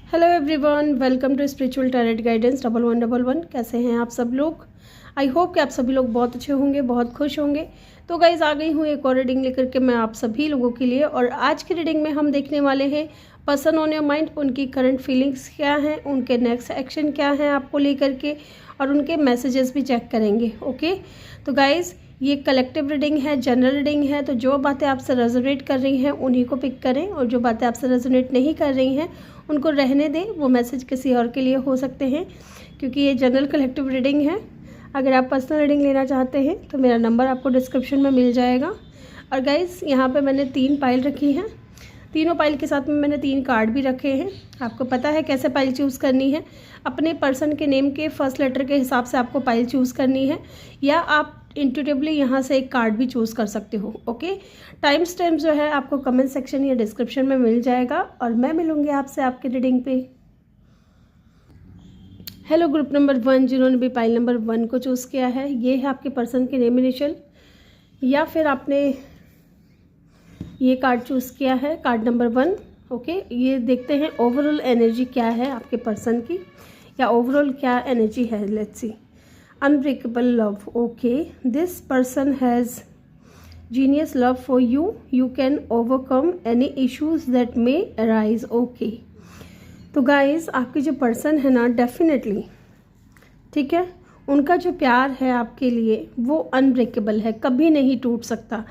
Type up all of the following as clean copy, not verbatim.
Hello everyone, welcome to spiritual tarot guidance 1111। कैसे हैं आप सब लोग? आई होप कि आप सभी लोग बहुत अच्छे होंगे, बहुत खुश होंगे। तो गाइज आ गई हूँ एक और रीडिंग लेकर के मैं आप सभी लोगों के लिए। और आज की रीडिंग में हम देखने वाले हैं पर्सन ऑन योर माइंड, उनकी करंट फीलिंग्स क्या हैं, उनके नेक्स्ट एक्शन क्या हैं आपको लेकर के, और उनके मैसेजेस भी चेक करेंगे। ओके, तो गाइज़ ये कलेक्टिव रीडिंग है, जनरल रीडिंग है। तो जो बातें आपसे रेजोनेट कर रही हैं उन्हीं को पिक करें, और जो बातें आपसे रेजोनेट नहीं कर रही हैं उनको रहने दें। वो मैसेज किसी और के लिए हो सकते हैं, क्योंकि ये जनरल कलेक्टिव रीडिंग है। अगर आप पर्सनल रीडिंग लेना चाहते हैं तो मेरा नंबर आपको डिस्क्रिप्शन में मिल जाएगा। और गाइज़ यहाँ पे मैंने 3 पाइल रखी हैं। तीनों पाइल के साथ में मैंने 3 कार्ड भी रखे हैं। आपको पता है कैसे पाइल चूज़ करनी है। अपने पर्सन के नेम के फर्स्ट लेटर के हिसाब से आपको पाइल चूज़ करनी है, या आप इंट्यूटिवली यहाँ से एक कार्ड भी चूज़ कर सकते हो। ओके, टाइम स्टैम्प जो है आपको कमेंट सेक्शन या डिस्क्रिप्शन में मिल जाएगा, और मैं मिलूँगी आपसे आपके रीडिंग पे। हेलो ग्रुप नंबर 1, जिन्होंने भी पाइल नंबर 1 को चूज़ किया है, ये है आपके पर्सन के नेम इनिशियल, या फिर आपने ये कार्ड चूज़ किया है, कार्ड नंबर 1। ओके, ये देखते हैं ओवरऑल एनर्जी क्या है आपके पर्सन की, या ओवरऑल क्या एनर्जी है। Let's see. Unbreakable love. Okay, this person has genius love for you. You can overcome any issues that may arise. Okay, तो गाइस आपके जो पर्सन है ना, डेफिनेटली ठीक है, उनका जो प्यार है आपके लिए वो अनब्रेकेबल है, कभी नहीं टूट सकता।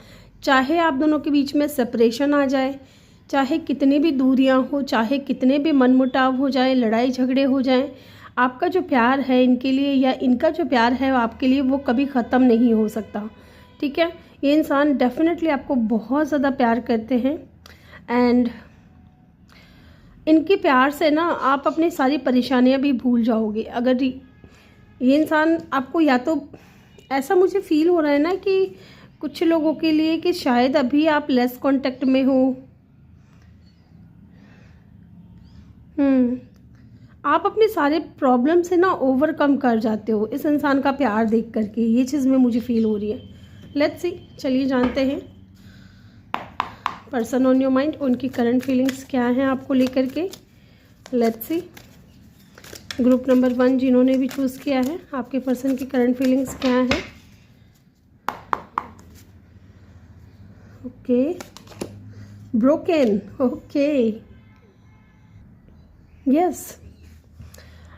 चाहे आप दोनों के बीच में सेपरेशन आ जाए, चाहे कितनी भी दूरियां हो, चाहे कितने भी मनमुटाव हो जाए, लड़ाई झगड़े हो जाएं, आपका जो प्यार है इनके लिए, या इनका जो प्यार है आपके लिए, वो कभी ख़त्म नहीं हो सकता। ठीक है, ये इंसान डेफिनेटली आपको बहुत ज़्यादा प्यार करते हैं, एंड इनके प्यार से ना आप अपनी सारी परेशानियां भी भूल जाओगे। अगर ये इंसान आपको, या तो ऐसा मुझे फील हो रहा है ना कि कुछ लोगों के लिए कि शायद अभी आप लेस कांटेक्ट में हो। आप अपने सारे प्रॉब्लम से ना ओवरकम कर जाते हो इस इंसान का प्यार देख करके। ये चीज़ में मुझे फील हो रही है। लेट्स सी, चलिए जानते हैं पर्सन ऑन योर माइंड, उनकी करंट फीलिंग्स क्या हैं आपको लेकर के। लेट्स सी, ग्रुप नंबर 1 जिन्होंने भी चूज़ किया है, आपके पर्सन की करंट फीलिंग्स क्या हैं। Okay, broken. Okay, yes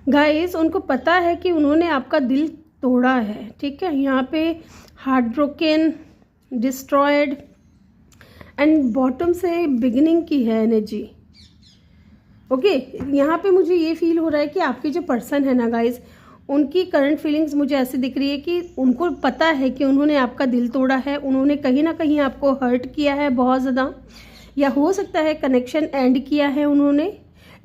guys, उनको पता है कि उन्होंने आपका दिल तोड़ा है। ठीक है, यहाँ पे heart broken, destroyed, and bottom से बिगिनिंग की है एनर्जी। ओके, यहाँ पे मुझे ये फील हो रहा है कि आपकी जो पर्सन है ना गाइस, उनकी करंट फीलिंग्स मुझे ऐसी दिख रही है कि उनको पता है कि उन्होंने आपका दिल तोड़ा है, उन्होंने कहीं ना कहीं आपको हर्ट किया है बहुत ज़्यादा, या हो सकता है कनेक्शन एंड किया है उन्होंने,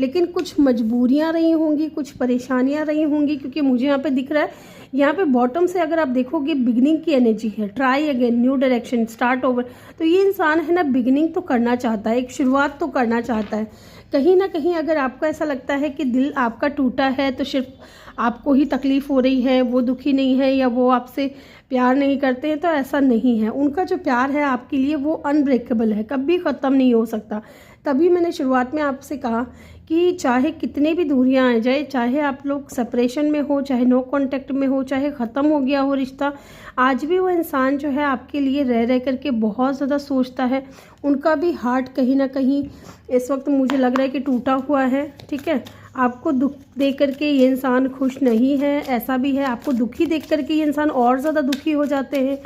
लेकिन कुछ मजबूरियां रही होंगी, कुछ परेशानियां रही होंगी। क्योंकि मुझे यहाँ पे दिख रहा है, यहाँ पे बॉटम से अगर आप देखोगे बिगिनिंग की एनर्जी है, try again, new direction, start over. तो ये इंसान है ना, बिगिनिंग तो करना चाहता है, एक शुरुआत तो करना चाहता है। कहीं ना कहीं अगर आपको ऐसा लगता है कि दिल आपका टूटा है तो सिर्फ आपको ही तकलीफ हो रही है, वो दुखी नहीं है, या वो आपसे प्यार नहीं करते हैं, तो ऐसा नहीं है। उनका जो प्यार है आपके लिए वो अनब्रेकेबल है, कभी ख़त्म नहीं हो सकता। तभी मैंने शुरुआत में आपसे कहा कि चाहे कितने भी दूरियां आ जाए, चाहे आप लोग सेपरेशन में हो, चाहे नो कांटेक्ट में हो, चाहे ख़त्म हो गया हो रिश्ता, आज भी वो इंसान जो है आपके लिए रह रह करके बहुत ज़्यादा सोचता है। उनका भी हार्ट कहीं ना कहीं इस वक्त मुझे लग रहा है कि टूटा हुआ है। ठीक है, आपको दुख देख करके ये इंसान खुश नहीं है, ऐसा भी है। आपको दुखी देख करके ये इंसान और ज़्यादा दुखी हो जाते हैं,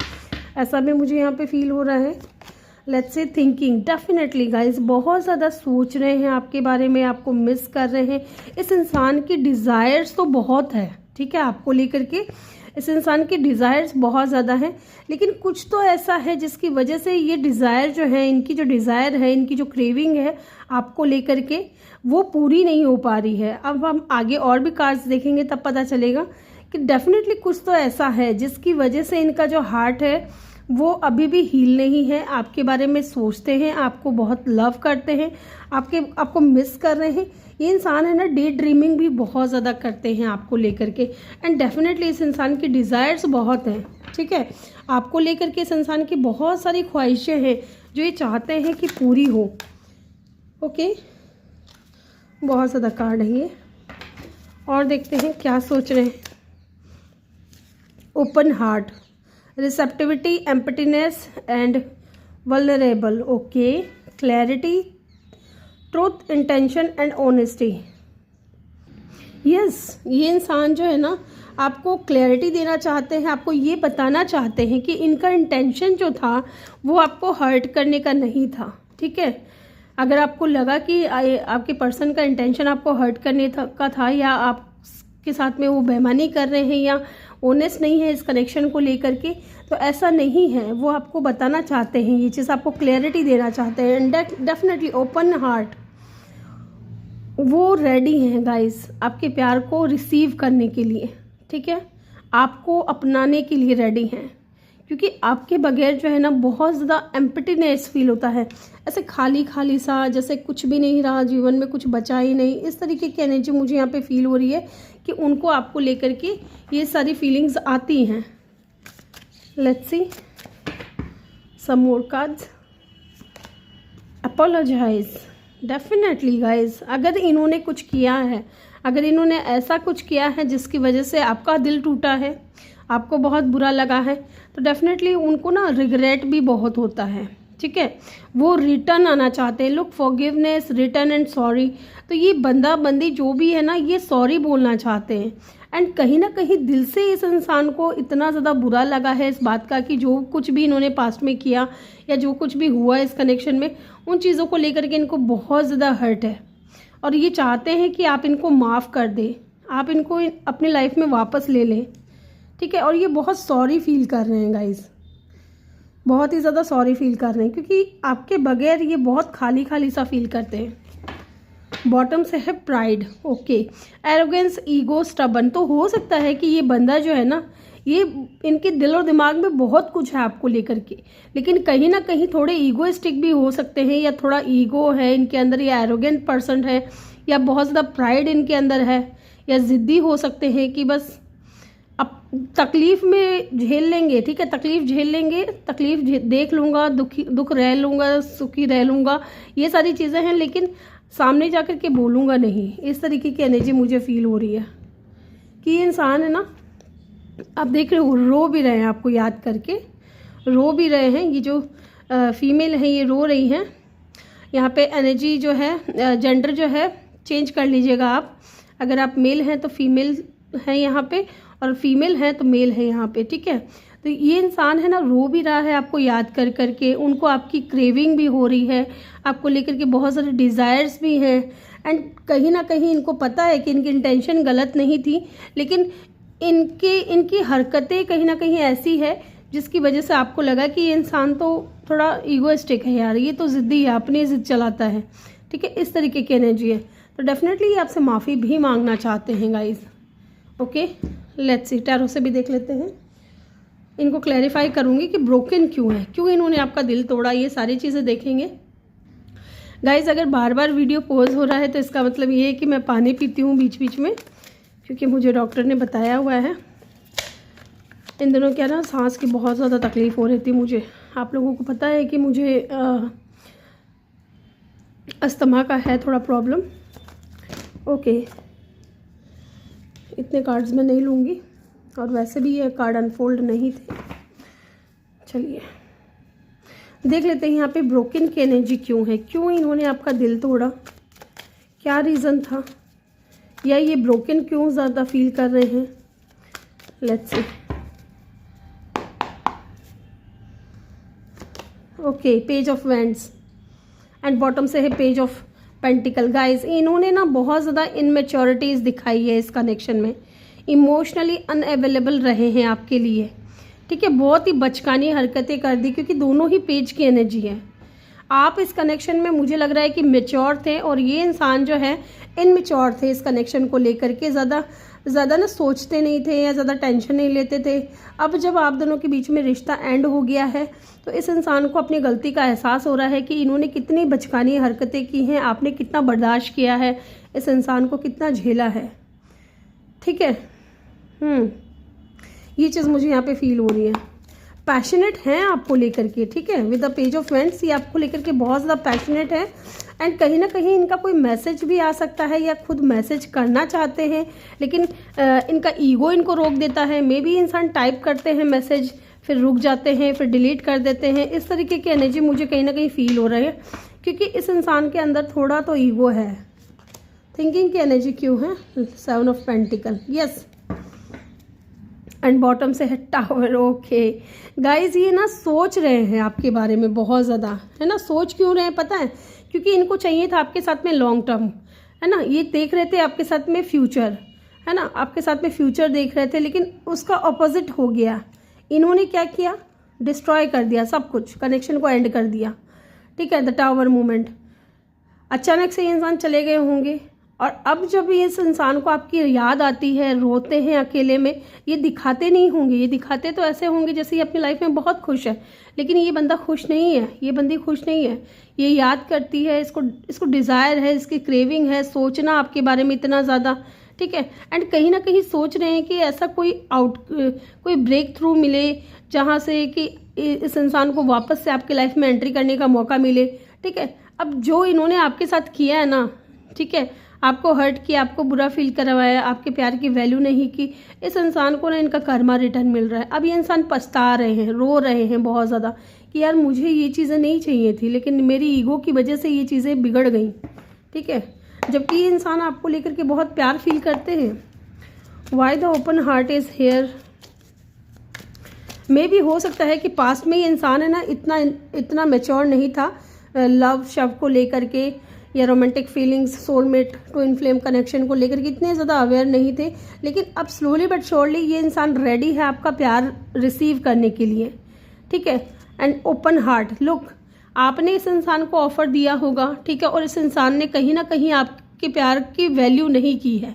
ऐसा भी मुझे यहाँ पे फील हो रहा है। Let's say thinking, definitely guys बहुत ज़्यादा सोच रहे हैं आपके बारे में, आपको मिस कर रहे हैं। इस इंसान की डिज़ायर्स तो बहुत है, ठीक है, आपको लेकर के इस इंसान की डिज़ायर्स बहुत ज़्यादा हैं, लेकिन कुछ तो ऐसा है जिसकी वजह से ये डिज़ायर जो है, इनकी जो डिज़ायर है, इनकी जो क्रेविंग है आपको लेकर के, वो पूरी नहीं हो पा रही है। अब हम आगे और भी कार्ड्स देखेंगे तब पता चलेगा कि डेफिनेटली कुछ तो ऐसा है जिसकी वजह से इनका जो हार्ट है वो अभी भी हील नहीं है। आपके बारे में सोचते हैं, आपको बहुत लव करते हैं, आपको मिस कर रहे हैं। ये इंसान है ना, डे ड्रीमिंग भी बहुत ज़्यादा करते हैं आपको लेकर के, एंड डेफिनेटली इस इंसान की डिज़ायर्स बहुत हैं। ठीक है, आपको लेकर के इस इंसान की बहुत सारी ख्वाहिशें हैं जो ये चाहते हैं कि पूरी हो। ओके, बहुत ज़्यादा कार्ड है ये। और देखते हैं क्या सोच रहे हैं। Open heart, receptivity, emptiness and vulnerable. Okay, clarity, truth, intention and honesty. Yes, ये इंसान जो है ना आपको क्लैरिटी देना चाहते हैं, आपको ये बताना चाहते हैं कि इनका इंटेंशन जो था वो आपको हर्ट करने का नहीं था। ठीक है, अगर आपको लगा कि आपके पर्सन का इंटेंशन आपको हर्ट करने का था, या आपके साथ में वो बेईमानी कर रहे हैं या ऑनेस्ट नहीं है इस कनेक्शन को लेकर के, तो ऐसा नहीं है। वो आपको बताना चाहते हैं, ये चीज़ आपको क्लैरिटी देना चाहते हैं। एंड डेफिनेटली ओपन हार्ट, वो रेडी हैं गाइस आपके प्यार को रिसीव करने के लिए। ठीक है, आपको अपनाने के लिए रेडी हैं, क्योंकि आपके बगैर जो है ना बहुत ज़्यादा एम्प्टीनेस फील होता है, ऐसे खाली खाली सा, जैसे कुछ भी नहीं रहा जीवन में, कुछ बचा ही नहीं। इस तरीके की एनर्जी मुझे यहाँ पे फील हो रही है कि उनको आपको लेकर के ये सारी फीलिंग्स आती हैं। Let's see some more cards. Apologise, definitely guys, अगर इन्होंने कुछ किया है, अगर इन्होंने ऐसा कुछ किया है जिसकी वजह से आपका दिल टूटा है, आपको बहुत बुरा लगा है, तो डेफिनेटली उनको ना रिग्रेट भी बहुत होता है। ठीक है, वो रिटर्न आना चाहते हैं। Look, forgiveness, return and sorry. तो ये बंदा बंदी जो भी है ना, ये सॉरी बोलना चाहते हैं। एंड कहीं ना कहीं दिल से इस इंसान को इतना ज़्यादा बुरा लगा है इस बात का कि जो कुछ भी इन्होंने पास्ट में किया या जो कुछ भी हुआ इस कनेक्शन में, उन चीज़ों को लेकर के इनको बहुत ज़्यादा हर्ट है। और ये चाहते हैं कि आप इनको माफ़ कर दें, आप इनको अपनी लाइफ में वापस ले लें। ठीक है, और ये बहुत सॉरी फील कर रहे हैं गाइज, बहुत ही ज़्यादा सॉरी फील कर रहे हैं, क्योंकि आपके बगैर ये बहुत खाली खाली सा फील करते हैं। बॉटम से है pride. Okay, arrogance, ego, stubborn. तो हो सकता है कि ये बंदा जो है ना, ये इनके दिल और दिमाग में बहुत कुछ है आपको लेकर के, लेकिन कहीं ना कहीं थोड़े ईगोइस्टिक भी हो सकते हैं, या थोड़ा ईगो है इनके अंदर, या एरोगेंट पर्सन है, या बहुत ज़्यादा प्राइड इनके अंदर है, या ज़िद्दी हो सकते हैं कि बस अब तकलीफ़ में झेल लेंगे। ठीक है, तकलीफ़ झेल लेंगे, तकलीफ़ देख लूँगा, दुख रह लूँगा, सुखी रह लूँगा, ये सारी चीज़ें हैं, लेकिन सामने जा कर के बोलूँगा नहीं। इस तरीके की एनर्जी मुझे फील हो रही है कि ये इंसान है ना, आप देख रहे हो रो भी रहे हैं, आपको याद करके रो भी रहे हैं। ये जो फीमेल है ये रो रही हैं। यहाँ पे एनर्जी जो है, जेंडर जो है चेंज कर लीजिएगा आप। अगर आप मेल हैं तो फीमेल है यहाँ पे, और फीमेल है तो मेल है यहाँ पे। ठीक है, तो ये इंसान है ना रो भी रहा है आपको याद कर करके, उनको आपकी क्रेविंग भी हो रही है, आपको लेकर के बहुत सारे डिज़ायर्स भी हैं। एंड कहीं ना कहीं इनको पता है कि इनकी इंटेंशन गलत नहीं थी, लेकिन इनकी हरकतें कहीं ना कहीं ऐसी है जिसकी वजह से आपको लगा कि ये इंसान तो थोड़ा ईगोइस्टिक है यार, ये तो ज़िद्दी है, अपनी ज़िद चलाता है। ठीक है, इस तरीके की एनर्जी है। तो डेफिनेटली ये आपसे माफ़ी भी मांगना चाहते हैं guys. Okay, let's see, tarot से भी देख लेते हैं। इनको क्लैरिफाई करूँगी कि ब्रोकन क्यों है, क्यों इन्होंने आपका दिल तोड़ा, ये सारी चीज़ें देखेंगे गाइज। अगर बार बार वीडियो पॉज हो रहा है तो इसका मतलब ये है कि मैं पानी पीती हूँ बीच बीच में, क्योंकि मुझे डॉक्टर ने बताया हुआ है। इन दिनों क्या ना सांस की बहुत ज़्यादा तकलीफ़ हो रही थी मुझे। आप लोगों को पता है कि मुझे अस्थमा का है थोड़ा प्रॉब्लम। ओके, इतने कार्ड्स मैं नहीं लूँगी, और वैसे भी ये कार्ड अनफोल्ड नहीं थे। चलिए देख लेते हैं यहाँ पे ब्रोकन की एनर्जी क्यों है, क्यों इन्होंने आपका दिल तोड़ा, क्या रीज़न था, या ये ब्रोकन क्यों ज़्यादा फील कर रहे हैं। Let's C. Okay, page of wands and bottom से है पेज ऑफ पेंटिकल। गाइस, इन्होंने ना बहुत ज़्यादा इनमेच्योरिटीज़ दिखाई है इस कनेक्शन में, इमोशनली अनअवेलेबल रहे हैं आपके लिए। ठीक है, बहुत ही बचकानी हरकतें कर दी, क्योंकि दोनों ही पेज की एनर्जी है। आप इस कनेक्शन में मुझे लग रहा है कि मेच्योर थे, और ये इंसान जो है इनमेच्योर थे इस कनेक्शन को लेकर के, ज़्यादा ना सोचते नहीं थे या ज़्यादा टेंशन नहीं लेते थे। अब जब आप दोनों के बीच में रिश्ता एंड हो गया है, तो इस इंसान को अपनी गलती का एहसास हो रहा है कि इन्होंने कितनी बचकानी हरकतें की हैं, आपने कितना बर्दाश्त किया है, इस इंसान को कितना झेला है। ठीक है, ये चीज़ मुझे यहाँ पे फील हो रही है। पैशनेट हैं आपको लेकर के। ठीक है, with the page of wands, ये आपको लेकर के बहुत ज़्यादा पैशनेट है, एंड कहीं ना कहीं इनका कोई मैसेज भी आ सकता है या खुद मैसेज करना चाहते हैं, लेकिन इनका ईगो इनको रोक देता है। मे बी इंसान टाइप करते हैं मैसेज, फिर रुक जाते हैं, फिर डिलीट कर देते हैं। इस तरीके की एनर्जी मुझे कहीं ना कहीं फील हो रही है, क्योंकि इस इंसान के अंदर थोड़ा तो ईगो है। थिंकिंग की एनर्जी क्यों है? 7 of pentacle, yes. And bottom से है टावर। ओके गाइज, ये ना सोच रहे हैं आपके बारे में बहुत ज़्यादा, है ना। सोच क्यों रहे हैं पता है? क्योंकि इनको चाहिए था आपके साथ में लॉन्ग टर्म, है ना। ये देख रहे थे आपके साथ में फ्यूचर, है ना, आपके साथ में फ्यूचर देख रहे थे, लेकिन उसका ऑपोजिट हो गया। इन्होंने क्या किया? डिस्ट्रॉय कर दिया सब कुछ, कनेक्शन को एंड कर दिया, ठीक है। द टावर मूवमेंट, अचानक से ये इंसान चले गए होंगे, और अब जब इस इंसान को आपकी याद आती है, रोते हैं अकेले में, ये दिखाते नहीं होंगे। ये दिखाते तो ऐसे होंगे जैसे ये अपनी लाइफ में बहुत खुश है, लेकिन ये बंदा खुश नहीं है, ये बंदी खुश नहीं है। ये याद करती है, इसको डिज़ायर है, इसकी क्रेविंग है, सोचना आपके बारे में इतना ज़्यादा, ठीक है। एंड कहीं ना कहीं सोच रहे हैं कि ऐसा कोई ब्रेक थ्रू मिले, जहाँ से कि इस इंसान को वापस से आपके लाइफ में एंट्री करने का मौका मिले, ठीक है। अब जो इन्होंने आपके साथ किया है ना, ठीक है, आपको हर्ट किया, आपको बुरा फील करवाया, आपके प्यार की वैल्यू नहीं की, इस इंसान को ना इनका कर्मा रिटर्न मिल रहा है। अब ये इंसान पछता रहे हैं, रो रहे हैं बहुत ज़्यादा कि यार मुझे ये चीज़ें नहीं चाहिए थी, लेकिन मेरी ईगो की वजह से ये चीज़ें बिगड़ गई, ठीक है। जबकि ये इंसान आपको लेकर के बहुत प्यार फील करते हैं। Why the open heart is here. मे भी हो सकता है कि पास्ट में ये इंसान है ना इतना मैच्योर नहीं था लव शब्द को लेकर के, या romantic feelings, soulmate, twin flame connection को लेकर के इतने ज़्यादा अवेयर नहीं थे। लेकिन अब स्लोली बट श्योरली ये इंसान रेडी है आपका प्यार रिसीव करने के लिए, ठीक है। एंड ओपन हार्ट, लुक, आपने इस इंसान को ऑफर दिया होगा, ठीक है, और इस इंसान ने कहीं ना कहीं आपके प्यार की वैल्यू नहीं की है।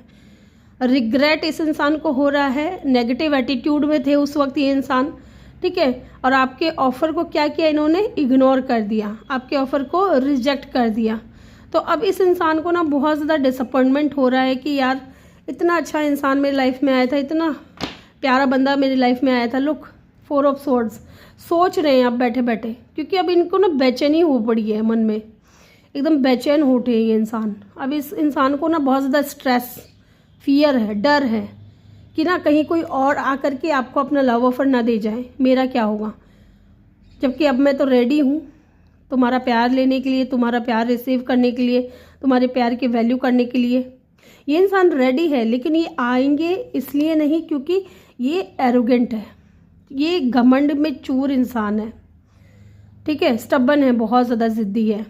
रिग्रेट इस इंसान को हो रहा है, नेगेटिव एटीट्यूड में थे उस वक्त ये इंसान, ठीक है। और आपके ऑफर को क्या किया इन्होंने? इग्नोर कर दिया, आपके ऑफर को रिजेक्ट कर दिया। तो अब इस इंसान को ना बहुत ज़्यादा डिसअपॉइंटमेंट हो रहा है कि यार इतना अच्छा इंसान मेरी लाइफ में आया था, इतना प्यारा बंदा मेरी लाइफ में आया था। लुक, 4 ऑफ स्वॉर्ड्स, सोच रहे हैं अब बैठे बैठे, क्योंकि अब इनको ना बेचैनी हो पड़ी है मन में, एकदम बेचैन हो उठे ये इंसान। अब इस इंसान को ना बहुत ज़्यादा स्ट्रेस, फियर है, डर है कि ना कहीं कोई और आकर के आपको अपना लव ऑफर ना दे जाए, मेरा क्या होगा, जबकि अब मैं तो रेडी हूँ तुम्हारा प्यार लेने के लिए, तुम्हारा प्यार रिसीव करने के लिए, तुम्हारे प्यार की वैल्यू करने के लिए। ये इंसान रेडी है, लेकिन ये आएंगे इसलिए नहीं क्योंकि ये एरोगेंट है, ये घमंड में चूर इंसान है, ठीक है, स्टबन है, बहुत ज़्यादा ज़िद्दी है।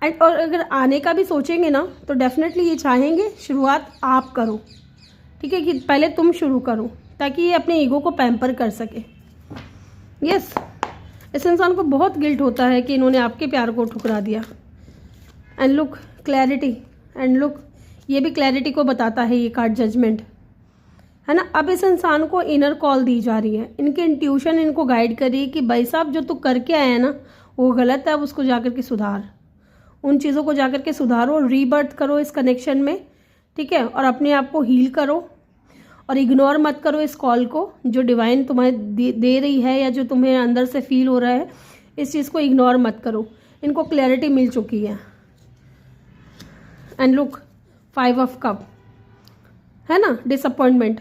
एंड और अगर आने का भी सोचेंगे ना तो डेफिनेटली ये चाहेंगे शुरुआत आप करो, ठीक है, कि पहले तुम शुरू करो, ताकि ये अपने ईगो को पैम्पर कर सके। यस, इस इंसान को बहुत गिल्ट होता है कि इन्होंने आपके प्यार को ठुकरा दिया। And look, clarity, and look, ये भी क्लैरिटी को बताता है ये कार्ड, जजमेंट, है ना। अब इस इंसान को इनर कॉल दी जा रही है, इनके इंट्यूशन इनको गाइड कर रही है कि भाई साहब जो तू करके आया है ना वो गलत है, अब उसको जाकर के सुधार, उन चीज़ों को जाकर के सुधारो, रीबर्थ करो इस कनेक्शन में, ठीक है, और अपने आप को हील करो, और इग्नोर मत करो इस कॉल को जो डिवाइन तुम्हें दे रही है, या जो तुम्हें अंदर से फील हो रहा है, इस चीज़ को इग्नोर मत करो। इनको क्लैरिटी मिल चुकी है। एंड लुक, 5 ऑफ कप, है ना, डिसअपॉइंटमेंट।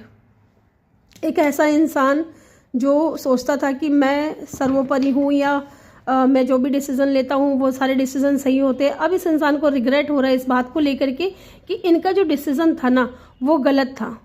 एक ऐसा इंसान जो सोचता था कि मैं सर्वोपरि हूँ, या मैं जो भी डिसीज़न लेता हूँ वो सारे डिसीज़न सही होते हैं। अब इस इंसान को रिग्रेट हो रहा है इस बात को लेकर के कि इनका जो डिसीज़न था ना वो गलत था।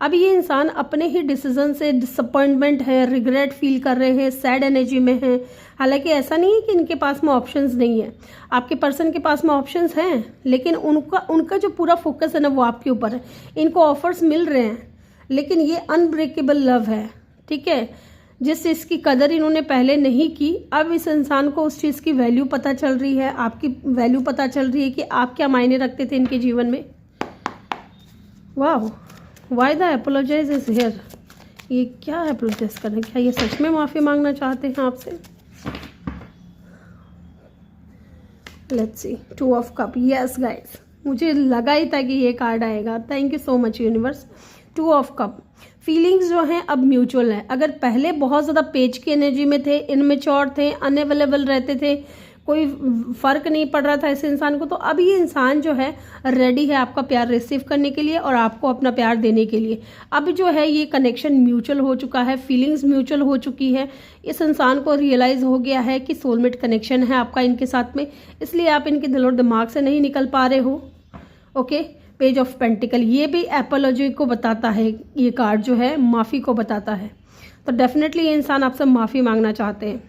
अब ये इंसान अपने ही डिसीजन से डिसअपॉइंटमेंट है, रिग्रेट फील कर रहे हैं, सैड एनर्जी में हैं। हालांकि ऐसा नहीं है कि इनके पास में ऑप्शंस नहीं है, आपके पर्सन के पास में ऑप्शंस हैं, लेकिन उनका जो पूरा फोकस है ना वो आपके ऊपर है। इनको ऑफर्स मिल रहे हैं, लेकिन ये अनब्रेकेबल लव है, ठीक है। जिस चीज़ की कदर इन्होंने पहले नहीं की, अब इस इंसान को उस चीज़ की वैल्यू पता चल रही है, आपकी वैल्यू पता चल रही है कि आप क्या मायने रखते थे इनके जीवन में। वाह, why the apologise is here. ये क्या अपोलोजाइज कर रहे हैं? क्या ये सच में माफ़ी मांगना चाहते हैं आपसे? Let's see, 2 of cup. Yes guys, मुझे लगा ही था कि ये कार्ड आएगा। Thank you so much universe. 2 of cup, feelings जो हैं अब म्यूचुअल है। अगर पहले बहुत ज़्यादा पेज की एनर्जी में थे, इनमेच्योर थे, अनअवेलेबल रहते थे, कोई फ़र्क नहीं पड़ रहा था इस इंसान को, तो अब ये इंसान जो है रेडी है आपका प्यार रिसीव करने के लिए और आपको अपना प्यार देने के लिए। अब जो है ये कनेक्शन म्यूचुअल हो चुका है, फीलिंग्स म्यूचुअल हो चुकी है। इस इंसान को रियलाइज़ हो गया है कि सोलमेट कनेक्शन है आपका इनके साथ में, इसलिए आप इनके दिल और दिमाग से नहीं निकल पा रहे हो। ओके, पेज ऑफ पेंटिकल, ये भी एपोलॉजी को बताता है, ये कार्ड जो है माफ़ी को बताता है। तो डेफिनेटली ये इंसान आपसे माफ़ी मांगना चाहते हैं,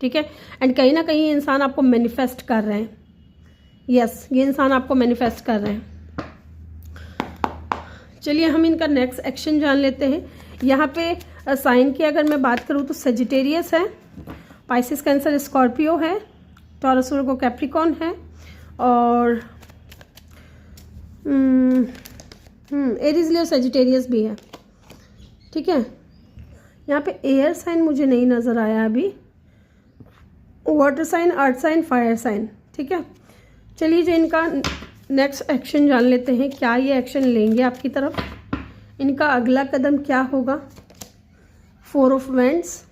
ठीक है। एंड कहीं ना कहीं ये इंसान आपको मैनिफेस्ट कर रहे हैं। यस, ये इंसान आपको मैनिफेस्ट कर रहे हैं। चलिए हम इनका नेक्स्ट एक्शन जान लेते हैं। यहाँ पे साइन की अगर मैं बात करूँ तो सेजिटेरियस है, पाइसिस कैंसर स्कॉर्पियो है, टॉरस वर्गो कैप्रिकॉन है और एरीज लियो सेजिटेरियस भी है, ठीक है। यहाँ पे एयर साइन मुझे नहीं नज़र आया अभी, water sign, earth sign, fire sign, ठीक है। चलिए जो इनका नेक्स्ट एक्शन जान लेते हैं, क्या ये एक्शन लेंगे आपकी तरफ, इनका अगला कदम क्या होगा। 4 ऑफ वैंड्स,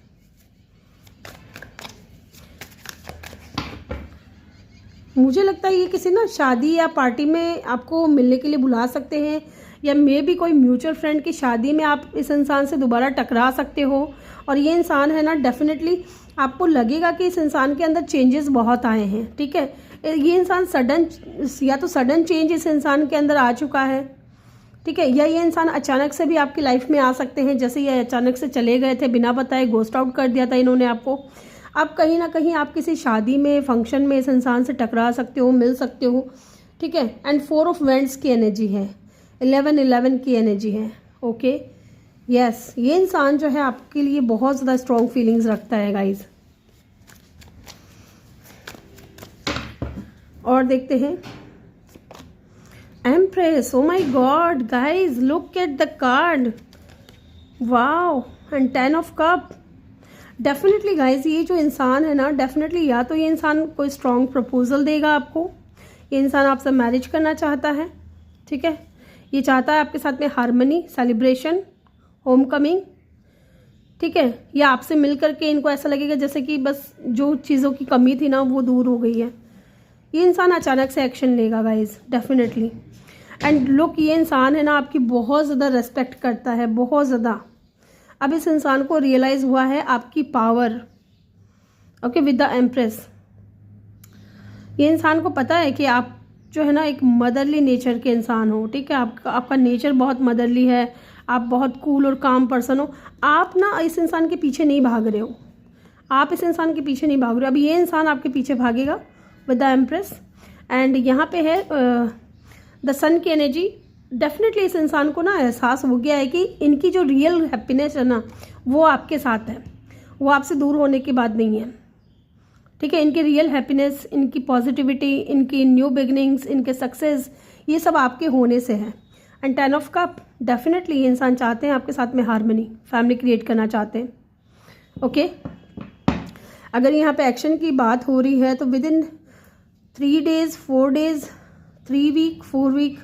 मुझे लगता है ये किसी ना शादी या पार्टी में आपको मिलने के लिए बुला सकते हैं, या मे भी कोई म्यूचुअल फ्रेंड की शादी में आप इस इंसान से दोबारा टकरा सकते हो। और ये इंसान है ना, डेफिनेटली आपको लगेगा कि इस इंसान के अंदर चेंजेस बहुत आए हैं, ठीक है। ये इंसान सडन चेंज इस इंसान के अंदर आ चुका है, ठीक है। या ये इंसान अचानक से भी आपकी लाइफ में आ सकते हैं, जैसे ये अचानक से चले गए थे बिना बताए, गोस्ट आउट कर दिया था इन्होंने आपको। अब कहीं ना कहीं आप किसी शादी में, फंक्शन में इस इंसान से टकरा सकते हो, मिल सकते हो, ठीक है। एंड 4 ऑफ वैंड्स की एनर्जी है, 11 की एनर्जी है। ओके, यस, ये इंसान जो है आपके लिए बहुत ज़्यादा स्ट्रॉन्ग फीलिंग्स रखता है गाइज। और देखते हैं empress. Oh my God guys, look at the card, wow, and 10 of cup. Definitely guys, ये जो इंसान है ना, डेफिनेटली या तो ये इंसान कोई स्ट्रॉन्ग प्रपोजल देगा आपको, ये इंसान आपसे मैरिज करना चाहता है, ठीक है। ये चाहता है आपके साथ में हार्मनी, सेलिब्रेशन, होम कमिंग, ठीक है। या आपसे मिल करके इनको ऐसा लगेगा जैसे कि बस जो चीज़ों की कमी थी ना वो दूर हो गई है। ये इंसान अचानक से एक्शन लेगा गाइज, डेफिनेटली। एंड लुक, ये इंसान है ना आपकी बहुत ज़्यादा रेस्पेक्ट करता है, बहुत ज़्यादा। अब इस इंसान को रियलाइज़ हुआ है आपकी power. Okay, with the empress, ये इंसान को पता है कि आप जो है ना एक मदरली नेचर के इंसान हो, ठीक है। आपका नेचर बहुत मदरली है, आप बहुत कूल और काम पर्सन हो। आप ना इस इंसान के पीछे नहीं भाग रहे हो, आप इस इंसान के पीछे नहीं भाग रहे हो। अब ये इंसान आपके पीछे भागेगा विद द एम्प्रेस। एंड यहाँ पे है द सन की एनर्जी। डेफिनेटली इस इंसान को ना एहसास हो गया है कि इनकी जो रियल हैप्पीनेस है ना वो आपके साथ है, वो आपसे दूर होने की बात नहीं है, ठीक है। इनकी रियल हैप्पीनेस, इनकी पॉजिटिविटी, इनकी न्यू बिगनिंग्स, इनके सक्सेस, ये सब आपके होने से है। एंड 10 ऑफ कप, डेफिनेटली ये इंसान चाहते हैं आपके साथ में हार्मनी, फैमिली क्रिएट करना चाहते हैं। ओके, अगर यहाँ पे एक्शन की बात हो रही है तो within 3 days, 4 days, 3 week, 4 week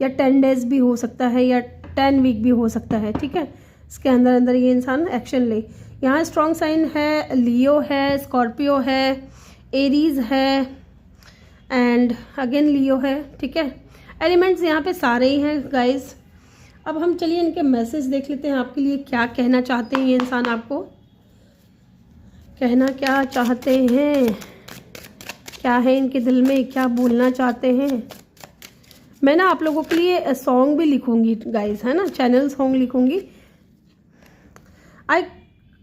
या 10 डेज भी हो सकता है, या 10 वीक भी हो सकता है, ठीक है। इसके अंदर अंदर ये इंसान एक्शन ले। यहाँ स्ट्रॉन्ग साइन है, लियो है, स्कॉर्पियो है, एरीज है एंड अगेन लियो है, ठीक है। एलिमेंट्स यहाँ पे सारे ही हैं गाइज। अब हम चलिए इनके मैसेज देख लेते हैं, आपके लिए क्या कहना चाहते हैं ये इंसान, आपको कहना क्या चाहते हैं, क्या है इनके दिल में, क्या बोलना चाहते हैं। मैं ना आप लोगों के लिए सॉन्ग भी लिखूंगी गाइज, है ना, चैनल सॉन्ग लिखूंगी। I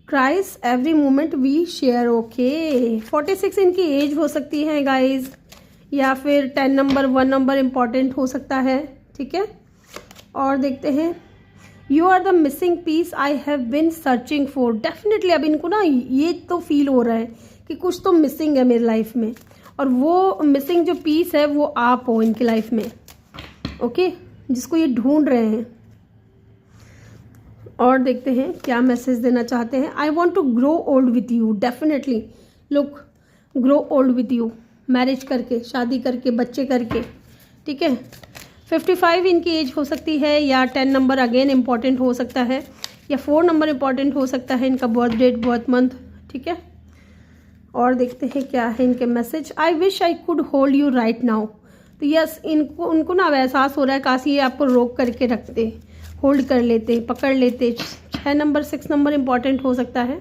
cries every moment we share. Okay, 46 इनकी एज हो सकती है गाइज, या फिर 10 नंबर, 1 नंबर इम्पॉर्टेंट हो सकता है, ठीक है। और देखते हैं, you are the missing piece I have been searching for. Definitely अब इनको ना ये तो फील हो रहा है कि कुछ तो मिसिंग है मेरी लाइफ में, और वो मिसिंग जो पीस है वो आप हो इनकी लाइफ में, ओके, जिसको ये ढूंढ रहे हैं। और देखते हैं क्या मैसेज देना चाहते हैं। I want to grow old with you. Definitely look, grow old with you, marriage करके, शादी करके, बच्चे करके, ठीक है। 55 इनकी एज हो सकती है, या 10 नंबर अगेन इम्पॉर्टेंट हो सकता है, या 4 नंबर इम्पॉर्टेंट हो सकता है, इनका बर्थ डेट, बर्थ मंथ, ठीक है। और देखते हैं क्या है इनके message. I wish I could hold you right now. तो यस, उनको ना एहसास हो रहा है काश ये आपको रोक करके रखते, होल्ड कर लेते, पकड़ लेते। 6 नंबर 6 नंबर इम्पॉर्टेंट हो सकता है।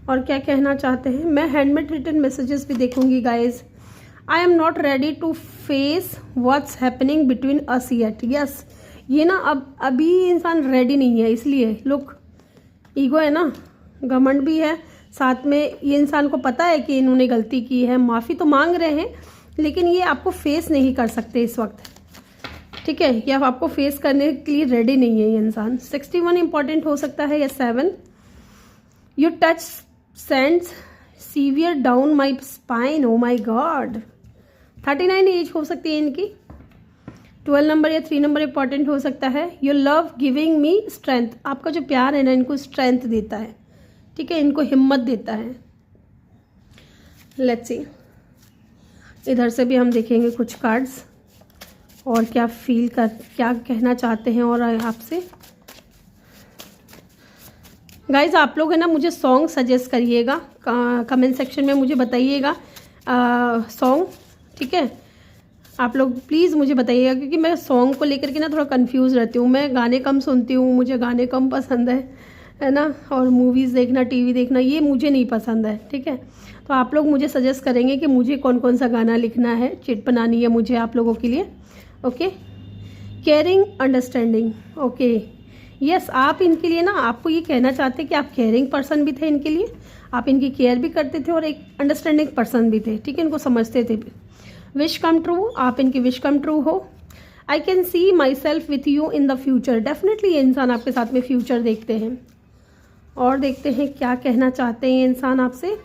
और क्या कहना चाहते हैं, मैं हैंडमेड रिटन मैसेजेस भी देखूंगी guys. I am not ready to face what's happening between us yet. Yes, ये ना अभी इंसान रेडी नहीं है, इसलिए लोग ईगो है ना, घमंड भी है साथ में। ये इंसान को पता है कि इन्होंने गलती की है, माफ़ी तो मांग रहे हैं, लेकिन ये आपको फेस नहीं कर सकते इस वक्त, ठीक है। ये आपको फेस करने के लिए रेडी नहीं है ये इंसान। 61 इंपॉर्टेंट हो सकता है या 7। Your touch sends severe down my spine, oh my God. 39 age हो सकती है इनकी। 12 नंबर या 3 नंबर इंपॉर्टेंट हो सकता है। Your love giving me strength. आपका जो प्यार है ना, इनको स्ट्रेंथ देता है, ठीक है, इनको हिम्मत देता है। लेट्स सी, इधर से भी हम देखेंगे कुछ कार्ड्स और क्या क्या कहना चाहते हैं और आपसे। गाइज आप लोग है ना मुझे सॉन्ग सजेस्ट करिएगा, कमेंट सेक्शन में मुझे बताइएगा सॉन्ग, ठीक है। आप लोग प्लीज़ मुझे बताइएगा, क्योंकि मैं सॉन्ग को लेकर के ना थोड़ा कंफ्यूज रहती हूँ। मैं गाने कम सुनती हूँ, मुझे गाने कम पसंद है ना, और मूवीज़ देखना, टीवी देखना ये मुझे नहीं पसंद है, ठीक है। तो आप लोग मुझे सजेस्ट करेंगे कि मुझे कौन कौन सा गाना लिखना है, चिट बनानी है मुझे आप लोगों के लिए। Okay, caring understanding, okay yes, आप इनके लिए ना, आपको ये कहना चाहते हैं कि आप केयरिंग पर्सन भी थे इनके लिए, आप इनकी केयर भी करते थे और एक अंडरस्टैंडिंग पर्सन भी थे, ठीक है, इनको समझते थे भी। विश कम ट्रू, आप इनकी विश कम ट्रू हो। I can see my self with you in the future. Definitely ये इंसान आपके साथ में फ्यूचर देखते हैं। और देखते हैं क्या कहना चाहते हैं ये इंसान आपसे।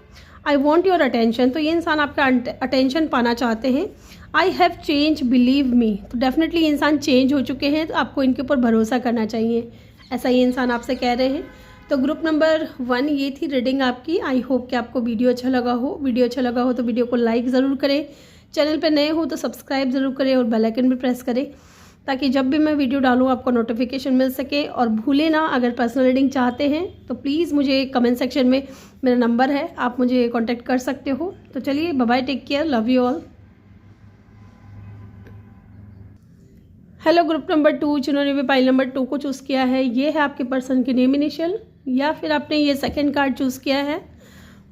आई वॉन्ट योर अटेंशन, तो ये इंसान आपका अटेंशन पाना चाहते हैं। I have change believe me, तो डेफिनेटली ये इंसान चेंज हो चुके हैं, तो आपको इनके ऊपर भरोसा करना चाहिए, ऐसा ये इंसान आपसे कह रहे हैं। तो ग्रुप नंबर 1 ये थी रीडिंग आपकी। आई होप कि आपको वीडियो अच्छा लगा हो। वीडियो अच्छा लगा हो तो वीडियो को लाइक ज़रूर करें, चैनल पे नए हो तो सब्सक्राइब ज़रूर करें और बेल आइकन भी प्रेस करें, ताकि जब भी मैं वीडियो डालूँ आपको नोटिफिकेशन मिल सके। और भूले ना, अगर पर्सनल रीडिंग चाहते हैं तो प्लीज़ मुझे कमेंट सेक्शन में मेरा नंबर है, आप मुझे कांटेक्ट कर सकते हो। तो चलिए, bye bye, take care, love you all. Hello group number 2, जिन्होंने भी पाइल नंबर 2 को चूज़ किया है, ये है आपके पर्सन की नेम इनिशियल, या फिर आपने ये सेकंड कार्ड चूज़ किया है।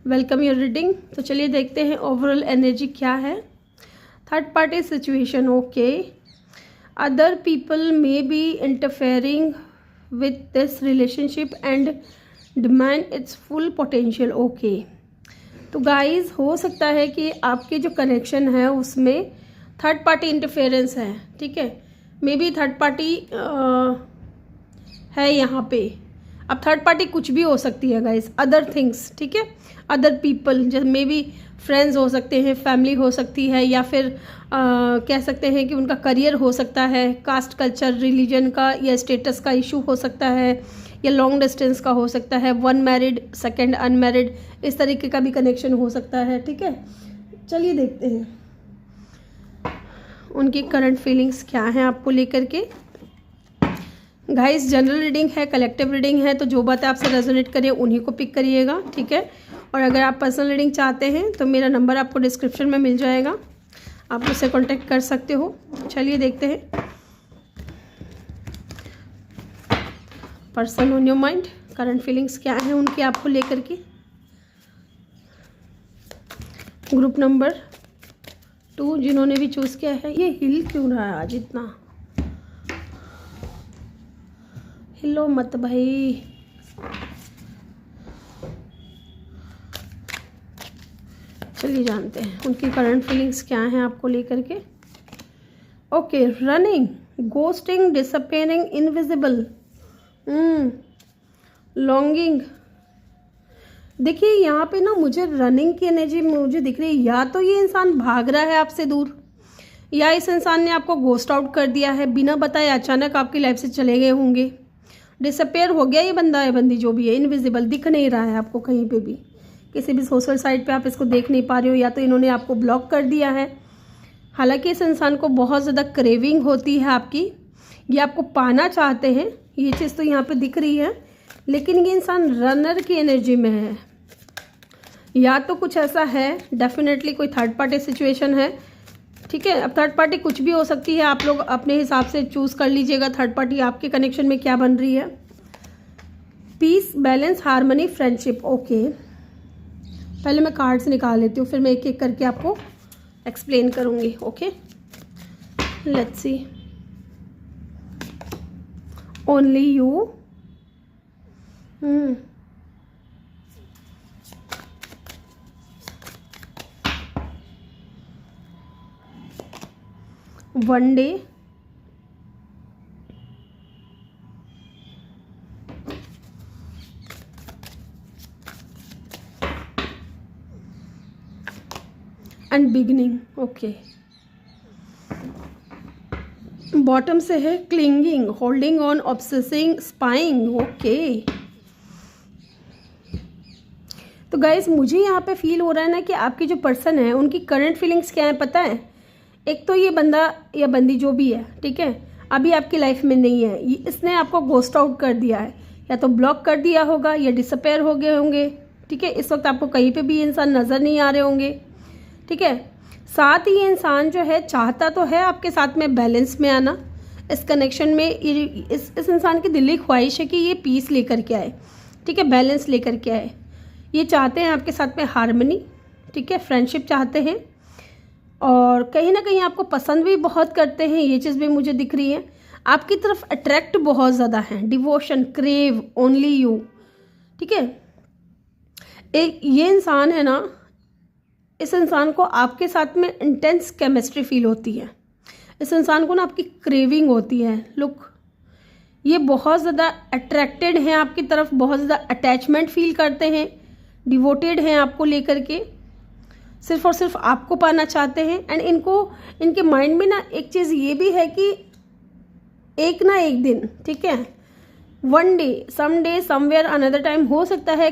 Welcome your reading. तो चलिए देखते हैं ओवरऑल एनर्जी क्या है। Third party situation, okay. Other people may be interfering with this relationship and demand it's full potential, okay. तो गाइज हो सकता है कि आपके जो कनेक्शन है उसमें थर्ड पार्टी इंटरफेरेंस है, ठीक है। मे बी थर्ड पार्टी है यहाँ पे। अब थर्ड पार्टी कुछ भी हो सकती है गाइज, अदर थिंग्स, ठीक है। अदर पीपल, जैसे मे बी फ्रेंड्स हो सकते हैं, फैमिली हो सकती है, या फिर कह सकते हैं कि उनका करियर हो सकता है, कास्ट कल्चर रिलीजन का या स्टेटस का इशू हो सकता है, या लॉन्ग डिस्टेंस का हो सकता है, 1 मैरिड 2 अनमैरिड, इस तरीके का भी कनेक्शन हो सकता है, ठीक है। चलिए देखते हैं उनकी करंट फीलिंग्स क्या हैं आपको लेकर के। गाइस जनरल रीडिंग है, कलेक्टिव रीडिंग है, तो जो बातें आपसे रेजोनेट करें उन्हीं को पिक करिएगा, ठीक है। और अगर आप पर्सनल रीडिंग चाहते हैं तो मेरा नंबर आपको डिस्क्रिप्शन में मिल जाएगा, आप मुझसे कांटेक्ट कर सकते हो। चलिए देखते हैं person on your mind, current feelings क्या हैं उनकी आपको लेकर के। ग्रुप नंबर 2 जिन्होंने भी चूज़ किया है, ये हिल क्यों रहा है आज इतना, हिलो मत भाई। चलिए जानते हैं उनकी करंट फीलिंग्स क्या हैं आपको लेकर के। Okay, running, ghosting, disappearing, invisible, longing. देखिए यहाँ पे ना मुझे रनिंग की एनर्जी मुझे दिख रही है, या तो ये इंसान भाग रहा है आपसे दूर, या इस इंसान ने आपको गोस्ट आउट कर दिया है, बिना बताए अचानक आपकी लाइफ से चले गए होंगे। डिसअपेयर हो गया ये बंदा है, बंदी जो भी है, इनविजिबल, दिख नहीं रहा है आपको कहीं पे भी, किसी भी सोशल साइट पे आप इसको देख नहीं पा रहे हो, या तो इन्होंने आपको ब्लॉक कर दिया है। हालांकि इस इंसान को बहुत ज़्यादा क्रेविंग होती है आपकी, ये आपको पाना चाहते हैं, ये चीज़ तो यहाँ पे दिख रही है, लेकिन ये इंसान रनर की एनर्जी में है, या तो कुछ ऐसा है, डेफिनेटली कोई थर्ड पार्टी सिचुएशन है, ठीक है। अब थर्ड पार्टी कुछ भी हो सकती है, आप लोग अपने हिसाब से चूज़ कर लीजिएगा थर्ड पार्टी आपके कनेक्शन में क्या बन रही है। Peace, balance, harmony, friendship. Okay, पहले मैं कार्ड्स निकाल लेती हूँ, फिर मैं एक एक करके आपको एक्सप्लेन करूँगी। Okay, let's see. Only you, one day, and beginning. Okay, bottom से है clinging, holding on, obsessing, spying. Okay, तो गाइस मुझे यहाँ पे फील हो रहा है ना कि आपकी जो पर्सन है उनकी करंट फीलिंग्स क्या है पता है। एक तो ये बंदा या बंदी जो भी है, ठीक है, अभी आपकी लाइफ में नहीं है, इसने आपको घोस्ट आउट कर दिया है, या तो ब्लॉक कर दिया होगा या डिसअपेयर हो गए होंगे, ठीक है। इस वक्त आपको कहीं पे भी इंसान नज़र नहीं आ रहे होंगे, ठीक है। साथ ही इंसान जो है चाहता तो है आपके साथ में बैलेंस में आना, इस कनेक्शन में इस इंसान की दिली ख्वाहिश है कि ये पीस लेकर के आए, ठीक है, बैलेंस लेकर के आए। ये चाहते हैं आपके साथ में हार्मनी, ठीक है, फ्रेंडशिप चाहते हैं, और कहीं ना कहीं आपको पसंद भी बहुत करते हैं, ये चीज़ भी मुझे दिख रही है। आपकी तरफ अट्रैक्ट बहुत ज़्यादा है, डिवोशन, क्रेव, ओनली यू, ठीक है। एक ये इंसान है ना, इस इंसान को आपके साथ में इंटेंस केमिस्ट्री फील होती है, इस इंसान को ना आपकी क्रेविंग होती है। लुक, ये बहुत ज़्यादा अट्रैक्टेड हैं आपकी तरफ, बहुत ज़्यादा अटैचमेंट फील करते हैं, डिवोटेड हैं आपको लेकर के, सिर्फ और सिर्फ आपको पाना चाहते हैं। एंड इनके माइंड में ना एक चीज़ ये भी है कि एक ना एक दिन, ठीक है, one day, some day, somewhere, another time, हो सकता है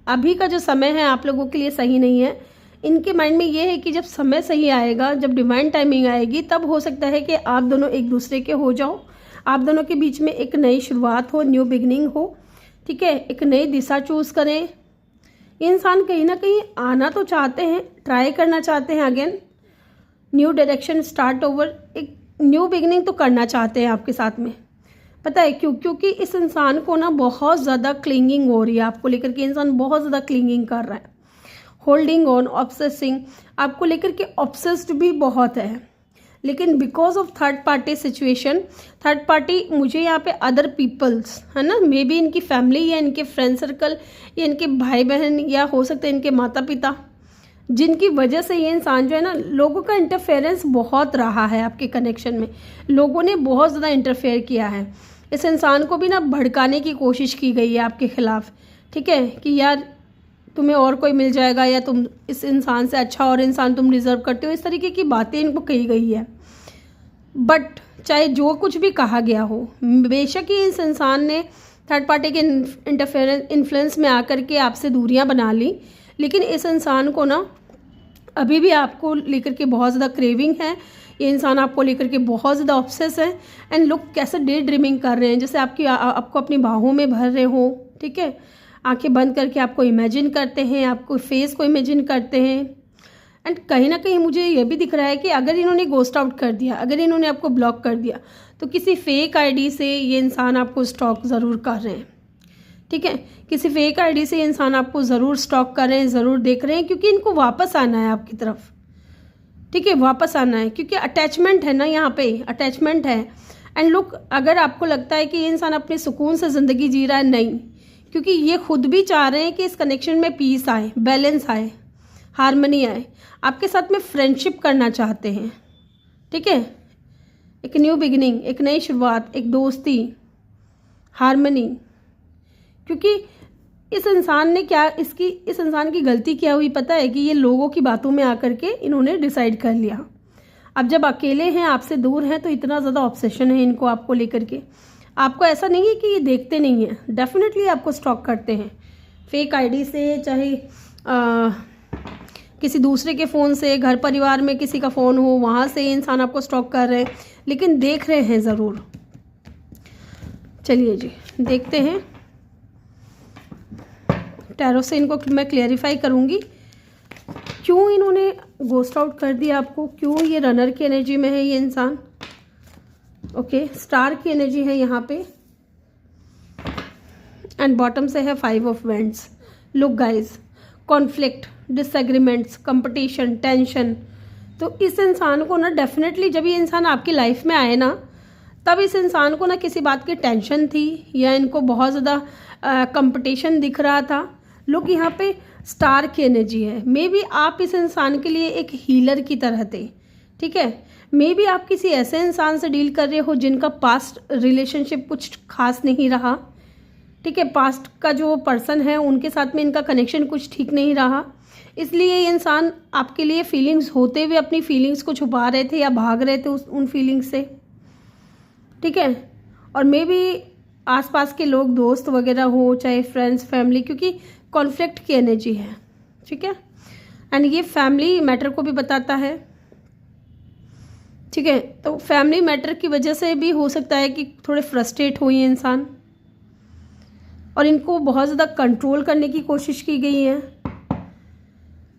अभी का जो समय है आप लोगों के लिए सही नहीं है। इनके माइंड में ये है कि जब समय सही आएगा, जब डिवाइन टाइमिंग आएगी, तब हो सकता है कि आप दोनों एक दूसरे के हो जाओ, आप दोनों के बीच में एक नई शुरुआत हो, न्यू बिगनिंग हो, ठीक है, एक नई दिशा चूज़ करें। इंसान कहीं ना कहीं आना तो चाहते हैं, ट्राई करना चाहते हैं, again new direction start over, एक न्यू बिगनिंग तो करना चाहते हैं आपके साथ में। पता है क्यों? क्योंकि इस इंसान को ना बहुत ज़्यादा क्लिंगिंग हो रही है आपको लेकर के, इंसान बहुत ज़्यादा क्लिंगिंग कर रहा है, होल्डिंग ऑन, ऑब्सेसिंग, आपको लेकर के ऑब्सेस्ड भी बहुत है। लेकिन because of third party situation, third party मुझे यहाँ पे अदर पीपल्स है ना, मे बी इनकी फैमिली या इनके फ्रेंड सर्कल या इनके भाई बहन या हो सकते हैं इनके माता पिता, जिनकी वजह से ये इंसान जो है ना, लोगों का इंटरफेरेंस बहुत रहा है आपके कनेक्शन में, लोगों ने बहुत ज़्यादा इंटरफेयर किया है। इस इंसान को भी ना भड़काने की कोशिश की गई है आपके खिलाफ, ठीक है, कि यार तुम्हें और कोई मिल जाएगा, या तुम इस इंसान से अच्छा और इंसान तुम डिज़र्व करते हो, इस तरीके की बातें इनको कही गई है। बट चाहे जो कुछ भी कहा गया हो, बेशक ही इस इंसान ने थर्ड पार्टी के इन्फ्लुएंस में आकर के आपसे दूरियां बना ली, लेकिन इस इंसान को ना अभी भी आपको लेकर के बहुत ज़्यादा क्रेविंग है, ये इंसान आपको लेकर के बहुत ज़्यादा ऑब्सेस है। एंड लोग कैसे डे ड्रीमिंग कर रहे हैं, जैसे आपको अपनी बाहों में भर रहे हो, ठीक है, आंखें बंद करके आपको इमेजिन करते हैं, आपको फेस को इमेजिन करते हैं। एंड कहीं ना कहीं मुझे ये भी दिख रहा है कि अगर इन्होंने गोस्ट आउट कर दिया, अगर इन्होंने आपको ब्लॉक कर दिया, तो किसी फेक आईडी से ये इंसान आपको स्टॉक ज़रूर कर रहे हैं, ठीक है, किसी फेक आईडी से ये इंसान आपको ज़रूर स्टॉक कर रहे हैं, ज़रूर देख रहे हैं, क्योंकि इनको वापस आना है आपकी तरफ, ठीक है, वापस आना है, क्योंकि अटैचमेंट है ना, यहाँ पे अटैचमेंट है। एंड लुक, अगर आपको लगता है कि ये इंसान अपने सुकून से ज़िंदगी जी रहा है, नहीं, क्योंकि ये खुद भी चाह रहे हैं कि इस कनेक्शन में पीस आए, बैलेंस आए, हार्मनी आए, आपके साथ में फ्रेंडशिप करना चाहते हैं, ठीक है, एक न्यू बिगिनिंग, एक नई शुरुआत, एक दोस्ती, हार्मनी। क्योंकि इस इंसान ने इस इंसान की गलती क्या हुई पता है, कि ये लोगों की बातों में आकर के इन्होंने डिसाइड कर लिया। अब जब अकेले हैं, आपसे दूर हैं, तो इतना ज़्यादा ऑब्सेशन है इनको आपको लेकर के। आपको ऐसा नहीं है कि ये देखते नहीं हैं, डेफिनेटली आपको स्टॉक करते हैं, फेक आईडी से, चाहे किसी दूसरे के फ़ोन से, घर परिवार में किसी का फ़ोन हो, वहाँ से इंसान आपको स्टॉक कर रहे हैं, लेकिन देख रहे हैं ज़रूर। चलिए जी, देखते हैं, टैरो से इनको मैं क्लियरिफाई करूँगी क्यों इन्होंने गोस्ट आउट कर दिया आपको, क्यों ये रनर की एनर्जी में है ये इंसान। ओके, स्टार की एनर्जी है यहाँ पे एंड बॉटम से है 5 of wands. Look guys, conflict, disagreements, competition, tension. तो इस इंसान को ना डेफिनेटली जब ये इंसान आपकी लाइफ में आए ना, तब इस इंसान को ना किसी बात की टेंशन थी या इनको बहुत ज़्यादा कंपटीशन दिख रहा था। लोग यहाँ पे स्टार की एनर्जी है। मे बी आप इस इंसान के लिए एक हीलर की तरह थे, ठीक है। मे बी आप किसी ऐसे इंसान से डील कर रहे हो जिनका पास्ट रिलेशनशिप कुछ खास नहीं रहा, ठीक है। पास्ट का जो पर्सन है उनके साथ में इनका कनेक्शन कुछ ठीक नहीं रहा, इसलिए ये इंसान आपके लिए फीलिंग्स होते हुए अपनी फीलिंग्स को छुपा रहे थे या भाग रहे थे उन फीलिंग्स से, ठीक है। और मे बी आसपास के लोग, दोस्त वगैरह हो, चाहे फ्रेंड्स, फैमिली, क्योंकि कॉन्फ्लिक्ट की एनर्जी है, ठीक है। एंड ये फैमिली मैटर को भी बताता है, ठीक है। तो फैमिली मैटर की वजह से भी हो सकता है कि थोड़े फ्रस्ट्रेट हो ये इंसान और इनको बहुत ज़्यादा कंट्रोल करने की कोशिश की गई है।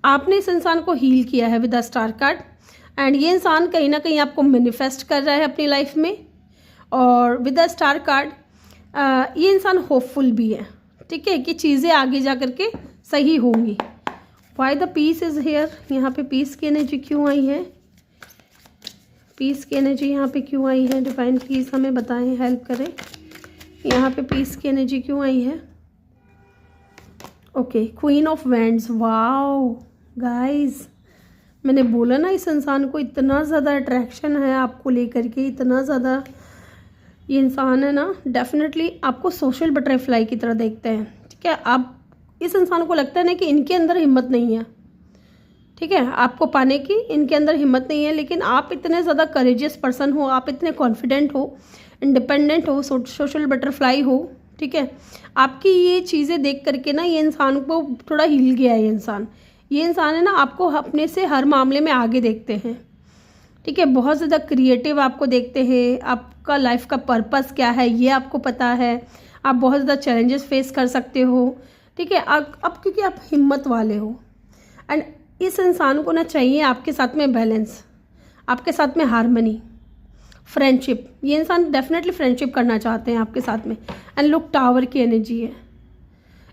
आपने इस इंसान को हील किया है with the star card and ये इंसान कहीं ना कहीं आपको मैनिफेस्ट कर रहा है अपनी लाइफ में। और विद द स्टार कार्ड ये इंसान होपफुल भी है, ठीक है, कि चीज़ें आगे जा कर के सही होंगी। Why the peace is here, यहाँ पे पीस की एनर्जी क्यों आई है, पीस की एनर्जी यहाँ पे क्यों आई है, डिवाइन प्लीज हमें बताएं, हेल्प करें। यहाँ पे पीस की एनर्जी क्यों आई है। Okay, queen of wands. Wow guys, मैंने बोला ना इस इंसान को इतना ज़्यादा अट्रैक्शन है आपको लेकर के, इतना ज़्यादा ये इंसान है ना, डेफिनेटली आपको सोशल बटरफ्लाई की तरह देखते हैं, ठीक है। आप इस इंसान को लगता है ना कि इनके अंदर हिम्मत नहीं है, ठीक है, आपको पाने की इनके अंदर हिम्मत नहीं है, लेकिन आप इतने ज़्यादा करेजियस पर्सन हो, आप इतने कॉन्फिडेंट हो, इंडिपेंडेंट हो, सोशल बटरफ्लाई हो, ठीक है। आपकी ये चीज़ें देख करके ना ये इंसान को थोड़ा हिल गया है। ये इंसान है ना, आपको अपने से हर मामले में आगे देखते हैं, ठीक है। बहुत ज़्यादा क्रिएटिव आपको देखते हैं, आपका लाइफ का पर्पस क्या है ये आपको पता है, आप बहुत ज़्यादा चैलेंजेस फेस कर सकते हो, ठीक है। अब क्योंकि आप हिम्मत वाले हो एंड इस इंसान को ना चाहिए आपके साथ में बैलेंस, आपके साथ में हार्मनी, फ्रेंडशिप। ये इंसान डेफिनेटली फ्रेंडशिप करना चाहते हैं आपके साथ में। एंड लुक, टावर की एनर्जी है।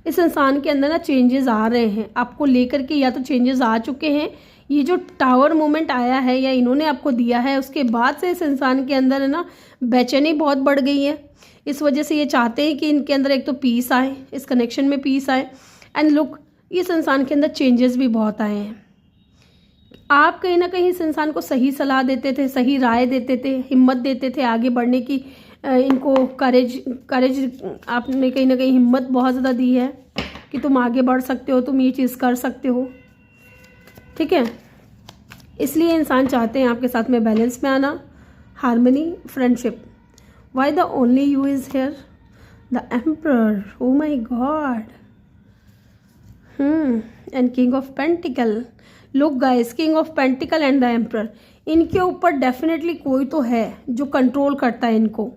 इस इंसान के अंदर ना चेंजेस आ रहे हैं आपको लेकर के, या तो चेंजेस आ चुके हैं, ये जो टावर मोमेंट आया है या इन्होंने आपको दिया है उसके बाद से इस इंसान के अंदर है ना बेचैनी बहुत बढ़ गई है। इस वजह से ये चाहते हैं कि इनके अंदर एक तो पीस आए, इस कनेक्शन में पीस आए। एंड लुक, इस इंसान के अंदर चेंजेस भी बहुत आए हैं। आप कहीं ना कहीं इस इंसान को सही सलाह देते थे, सही राय देते थे, हिम्मत देते थे आगे बढ़ने की, इनको करेज आपने कहीं ना कहीं हिम्मत बहुत ज़्यादा दी है कि तुम आगे बढ़ सकते हो, तुम ये चीज़ कर सकते हो, ठीक है। इसलिए इंसान चाहते हैं आपके साथ में बैलेंस में आना, harmony, friendship. Why the only you is here, the emperor, oh my God. And king of pentacle. Look guys, king of pentacle and the emperor, इनके ऊपर डेफिनेटली कोई तो है जो कंट्रोल करता है इनको।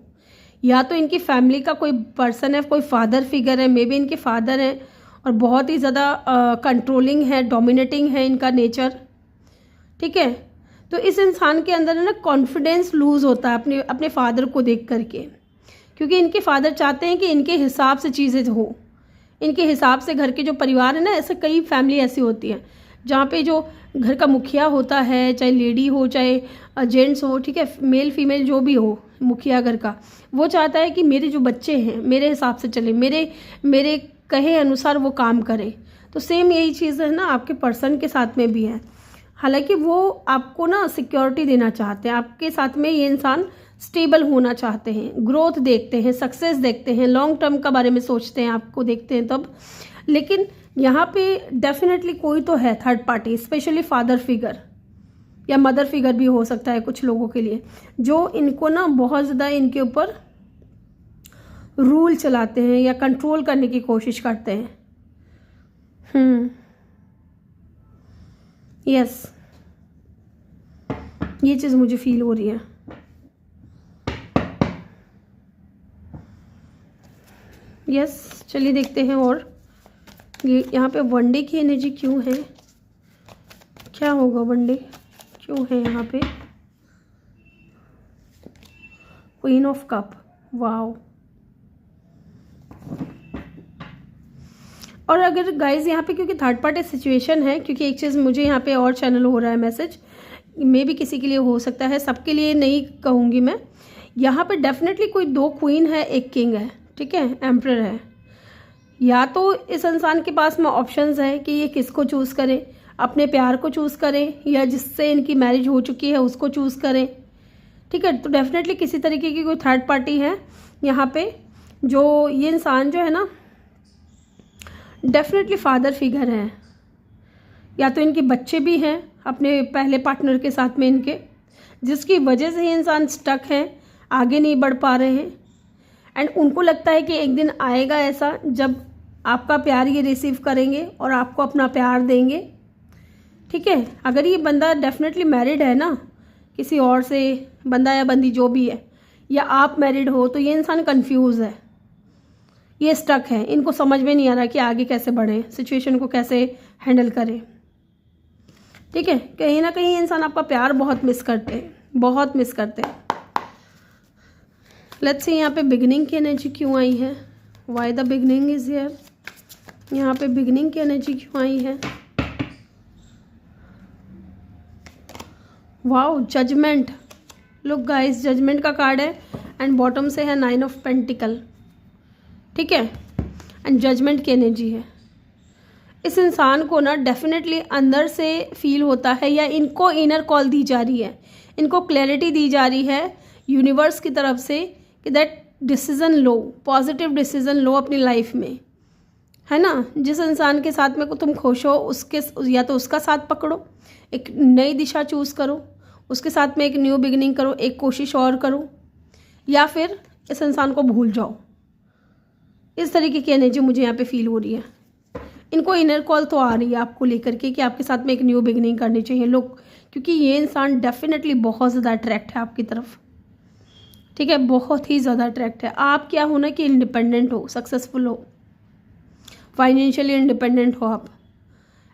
या तो इनकी फैमिली का कोई पर्सन है, कोई फादर फिगर है, मे बी इनके फादर हैं और बहुत ही ज़्यादा कंट्रोलिंग है, डोमिनेटिंग है इनका नेचर, ठीक है। तो इस इंसान के अंदर है ना कॉन्फिडेंस लूज़ होता है अपने फादर को देख करके, क्योंकि इनके फादर चाहते हैं कि इनके हिसाब से चीज़ें हो, इनके हिसाब से घर के जो परिवार है ना, ऐसे कई फैमिली ऐसी होती हैं जहाँ पे जो घर का मुखिया होता है, चाहे लेडी हो चाहे जेंट्स हो, ठीक है, मेल फीमेल जो भी हो, मुखिया घर का, वो चाहता है कि मेरे जो बच्चे हैं मेरे हिसाब से चले, मेरे कहे अनुसार वो काम करें। तो सेम यही चीज़ है ना आपके पर्सन के साथ में भी है। हालांकि वो आपको ना सिक्योरिटी देना चाहते हैं, आपके साथ में ये इंसान स्टेबल होना चाहते हैं, ग्रोथ देखते हैं, सक्सेस देखते हैं, लॉन्ग टर्म का बारे में सोचते हैं, आपको देखते हैं तब। लेकिन यहाँ पे डेफिनेटली कोई तो है third party, specially father figure या मदर फिगर भी हो सकता है कुछ लोगों के लिए, जो इनको ना बहुत ज़्यादा इनके ऊपर रूल चलाते हैं या कंट्रोल करने की कोशिश करते हैं। यस, ये चीज़ मुझे फील हो रही है। यस, चलिए देखते हैं। और ये यहाँ पे वनडे की एनर्जी क्यों है, क्या होगा वनडे, क्यों है यहाँ पे क्वीन ऑफ कप, वाओ। और अगर गाइज यहाँ पे क्योंकि थर्ड पार्टी सिचुएशन है, क्योंकि एक चीज़ मुझे यहाँ पे और चैनल हो रहा है मैसेज, मे भी किसी के लिए हो सकता है, सबके लिए नहीं कहूँगी मैं। यहाँ पे डेफिनेटली कोई 2 क्वीन है, 1 किंग है, ठीक है, एम्परर है। या तो इस इंसान के पास में ऑप्शंस है कि ये किसको चूज़ करें, अपने प्यार को चूज़ करें या जिससे इनकी मैरिज हो चुकी है उसको चूज़ करें, ठीक है। तो डेफिनेटली किसी तरीके की कोई थर्ड पार्टी है यहाँ पे। जो ये इंसान जो है ना, डेफिनेटली फादर फिगर है, या तो इनके बच्चे भी हैं अपने पहले पार्टनर के साथ में इनके, जिसकी वजह से ये इंसान स्टक हैं, आगे नहीं बढ़ पा रहे हैं। एंड उनको लगता है कि एक दिन आएगा ऐसा जब आपका प्यार ये रिसीव करेंगे और आपको अपना प्यार देंगे, ठीक है। अगर ये बंदा डेफिनेटली मैरिड है ना किसी और से, बंदा या बंदी जो भी है, या आप मैरिड हो, तो ये इंसान कंफ्यूज है, ये स्टक है, इनको समझ में नहीं आ रहा कि आगे कैसे बढ़े, सिचुएशन को कैसे हैंडल करें, ठीक है। कहीं ना कहीं इंसान आपका प्यार बहुत मिस करते हैं, बहुत मिस करते हैं। लेट्स सी यहाँ पे बिगनिंग की एनर्जी क्यों आई है, why the beginning is here. यहाँ पे बिगनिंग की एनर्जी क्यों आई है, wow, judgement. Look guys, judgement का कार्ड है एंड बॉटम से है 9 ऑफ पेंटिकल, ठीक है, एंड जजमेंट की एनर्जी है। इस इंसान को ना डेफिनेटली अंदर से फील होता है, या इनको इनर कॉल दी जा रही है, इनको क्लैरिटी दी जा रही है यूनिवर्स की तरफ से कि दैट डिसीज़न लो, पॉजिटिव डिसीज़न लो अपनी लाइफ में, है ना। जिस इंसान के साथ में को तुम खुश हो, उसके या तो उसका साथ पकड़ो, एक नई दिशा चूज़ करो, उसके साथ में एक न्यू बिगिनिंग करो, एक कोशिश और करो, या फिर इस इंसान को भूल जाओ। इस तरीके की एनर्जी मुझे यहाँ पे फील हो रही है। इनको इनर कॉल तो आ रही है आपको लेकर के कि आपके साथ में एक न्यू बिगिनिंग करनी चाहिए लोग, क्योंकि ये इंसान डेफिनेटली बहुत ज़्यादा अट्रैक्ट है आपकी तरफ, ठीक है, बहुत ही ज़्यादा अट्रैक्ट है। आप क्या हो ना कि इंडिपेंडेंट हो, सक्सेसफुल हो, फाइनेंशियली इंडिपेंडेंट हो आप।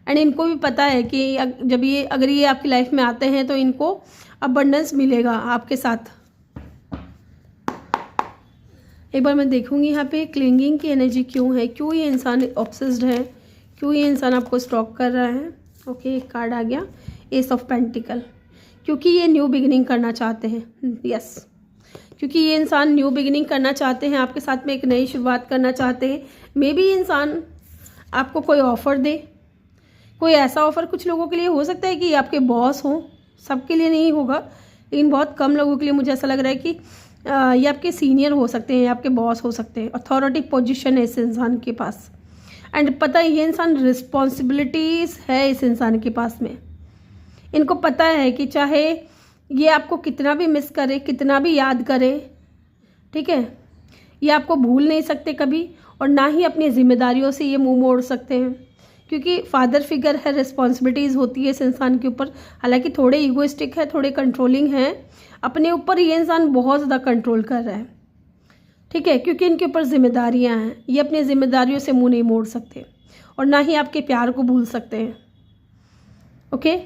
एंड इनको भी पता है कि जब ये अगर ये आपकी लाइफ में आते हैं तो इनको अबंडेंस मिलेगा आपके साथ। एक बार मैं देखूंगी यहाँ पे क्लिंगिंग की एनर्जी क्यों है, क्यों ये इंसान ऑब्सेस्ड है, क्यों ये इंसान आपको स्टॉक कर रहा है। ओके, एक कार्ड आ गया, एस ऑफ पेंटिकल, क्योंकि ये न्यू बिगिनिंग करना चाहते हैं। यस, क्योंकि ये इंसान न्यू बिगिनिंग करना चाहते हैं, आपके साथ में एक नई शुरुआत करना चाहते हैं। मे बी इंसान आपको कोई ऑफ़र दे, कोई ऐसा ऑफ़र कुछ लोगों के लिए हो सकता है कि आपके बॉस हों, सबके लिए नहीं होगा, लेकिन बहुत कम लोगों के लिए मुझे ऐसा लग रहा है कि ये आपके सीनियर हो सकते हैं, आपके बॉस हो सकते हैं। अथॉरिटी पोजीशन है इस इंसान के पास, एंड पता है ये इंसान रिस्पॉन्सिबिलिटीज़ है इस इंसान के पास में। इनको पता है कि चाहे ये आपको कितना भी मिस करे, कितना भी याद करे, ठीक है, ये आपको भूल नहीं सकते कभी, और ना ही अपनी जिम्मेदारियों से ये मुंह मोड़ सकते हैं, क्योंकि फादर फिगर है, रिस्पॉन्सिबिलिटीज़ होती है इस इंसान के ऊपर। हालांकि थोड़े ईगोइस्टिक है, थोड़े कंट्रोलिंग हैं, अपने ऊपर ये इंसान बहुत ज़्यादा कंट्रोल कर रहा है, ठीक है, क्योंकि इनके ऊपर जिम्मेदारियां हैं। ये अपनी जिम्मेदारियों से मुंह नहीं मोड़ सकते, और ना ही आपके प्यार को भूल सकते हैं। ओके,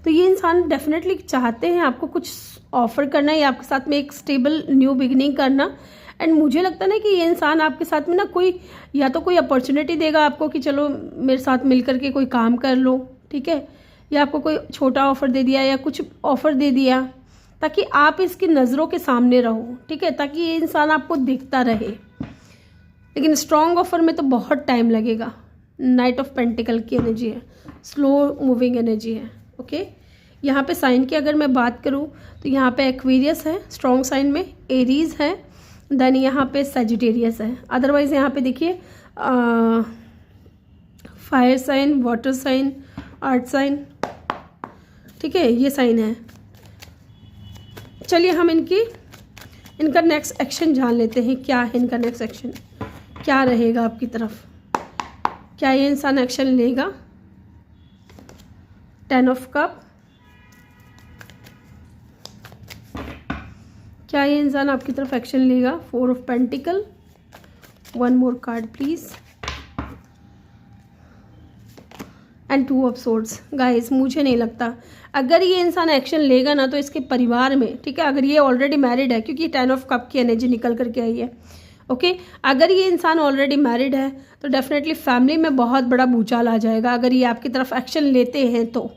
तो ये इंसान डेफिनेटली चाहते हैं आपको कुछ ऑफ़र करना, या आपके साथ में एक स्टेबल न्यू बिगिनिंग करना। एंड मुझे लगता है ना कि ये इंसान आपके साथ में ना कोई या तो कोई अपॉर्चुनिटी देगा आपको कि चलो मेरे साथ मिल करके कोई काम कर लो, ठीक है, या आपको कोई छोटा ऑफ़र दे दिया या कुछ ऑफ़र दे दिया ताकि आप इसकी नज़रों के सामने रहो, ठीक है, ताकि ये इंसान आपको देखता रहे। लेकिन स्ट्रॉन्ग ऑफ़र में तो बहुत टाइम लगेगा। नाइट ऑफ पेंटिकल की एनर्जी है, स्लो मूविंग एनर्जी है। ओके, यहाँ पे साइन की अगर मैं बात करूँ तो यहाँ पे एक्वेरियस है स्ट्रॉन्ग साइन में, एरीज है, देन यहाँ पे सजिटेरियस है। अदरवाइज यहाँ पे देखिए fire sign, water sign, earth sign, ठीक है, ये साइन है। चलिए हम इनका नेक्स्ट एक्शन जान लेते हैं। क्या है इनका नेक्स्ट एक्शन, क्या रहेगा आपकी तरफ, क्या ये इंसान एक्शन लेगा। 10 ऑफ कप, क्या ये इंसान आपकी तरफ एक्शन लेगा। 4 of pentacle, 1 more card please, and 2 of swords. Guys मुझे नहीं लगता अगर ये इंसान एक्शन लेगा ना तो इसके परिवार में, ठीक है, अगर ये ऑलरेडी मैरिड है, क्योंकि 10 ऑफ कप की एनर्जी निकल करके आई है, ओके, अगर ये इंसान ऑलरेडी मैरिड है तो डेफिनेटली फैमिली में बहुत बड़ा भूचाल आ जाएगा अगर ये आपकी तरफ एक्शन लेते हैं तो,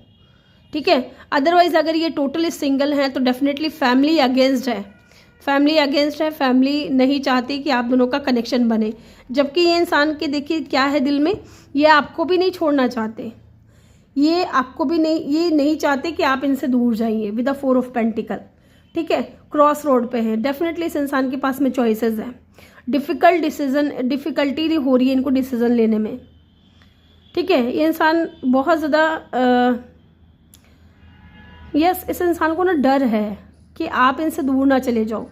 ठीक है। अदरवाइज अगर ये टोटली सिंगल हैं तो डेफिनेटली फैमिली अगेंस्ट है, फैमिली अगेंस्ट है, फैमिली नहीं चाहती कि आप दोनों का कनेक्शन बने। जबकि ये इंसान के देखिए क्या है दिल में, ये आपको भी नहीं छोड़ना चाहते, ये आपको भी नहीं, ये नहीं चाहते कि आप इनसे दूर जाइए विद द 4 ऑफ पेंटिकल, ठीक है। क्रॉस रोड पे है, डेफिनेटली इस इंसान के पास में चॉइसेस हैं, डिफ़िकल्टी हो रही है इनको डिसीजन लेने में, ठीक है। ये इंसान बहुत ज़्यादा यस, इस इंसान को ना डर है कि आप इनसे दूर ना चले जाओ,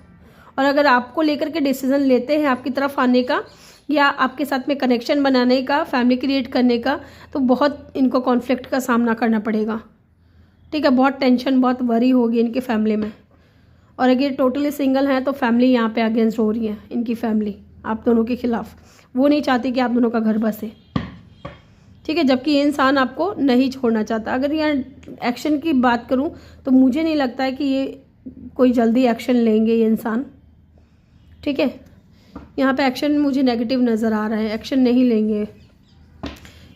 और अगर आपको लेकर के डिसीजन लेते हैं आपकी तरफ आने का या आपके साथ में कनेक्शन बनाने का, फैमिली क्रिएट करने का, तो बहुत इनको कॉन्फ्लिक्ट का सामना करना पड़ेगा, ठीक है। बहुत टेंशन, बहुत वरी होगी इनकी फैमिली में। और अगर टोटली सिंगल हैं तो फैमिली यहाँ पे अगेंस्ट हो रही है, इनकी फैमिली आप दोनों के खिलाफ, वो नहीं चाहती कि आप दोनों का घर बसे, ठीक है। जबकि ये इंसान आपको नहीं छोड़ना चाहता। अगर यहाँ एक्शन की बात करूँ तो मुझे नहीं लगता है कि ये कोई जल्दी एक्शन लेंगे ये इंसान, ठीक है। यहाँ पे एक्शन मुझे नेगेटिव नज़र आ रहा है, एक्शन नहीं लेंगे।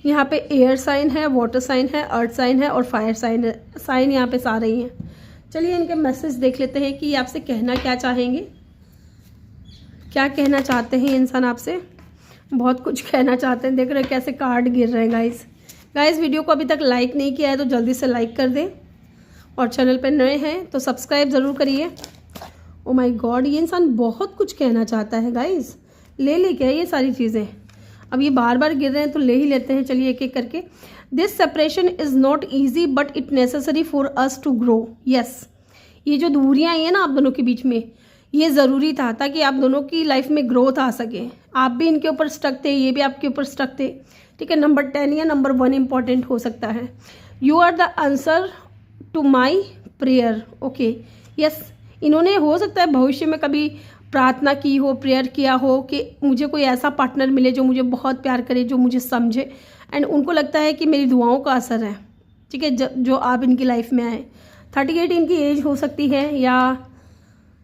यहाँ पे एयर साइन है, वाटर साइन है, अर्थ साइन है और फायर साइन है, साइन यहाँ पे सारे ही हैं। चलिए इनके मैसेज देख लेते हैं कि ये आपसे कहना क्या चाहेंगे, क्या कहना चाहते हैं इंसान आपसे। बहुत कुछ कहना चाहते हैं, देख रहे हैं कैसे कार्ड गिर रहे हैं। गाइस वीडियो को अभी तक लाइक नहीं किया है तो जल्दी से लाइक कर दें, और चैनल पर नए हैं तो सब्सक्राइब ज़रूर करिए। ओ माय गॉड, ये इंसान बहुत कुछ कहना चाहता है गाइस, ले क्या ये सारी चीज़ें। अब ये बार बार गिर रहे हैं तो ले ही लेते हैं, चलिए एक एक करके। This separation is not easy but it necessary for us to grow. Yes, ये जो दूरियां आई हैं ना आप दोनों के बीच में, ये ज़रूरी था ताकि आप दोनों की लाइफ में ग्रोथ आ सके। आप भी इनके ऊपर स्टक थे, ये भी आपके ऊपर स्टक थे, ठीक है। नंबर 10 या नंबर 1 इंपॉर्टेंट हो सकता है। You are the answer to my prayer, okay. Yes, इन्होंने हो सकता है भविष्य में कभी प्रार्थना की हो, प्रेयर किया हो कि मुझे कोई ऐसा पार्टनर मिले जो मुझे बहुत प्यार करे, जो मुझे समझे, एंड उनको लगता है कि मेरी दुआओं का असर है, ठीक है, जो आप इनकी लाइफ में आए। 38 इनकी एज हो सकती है, या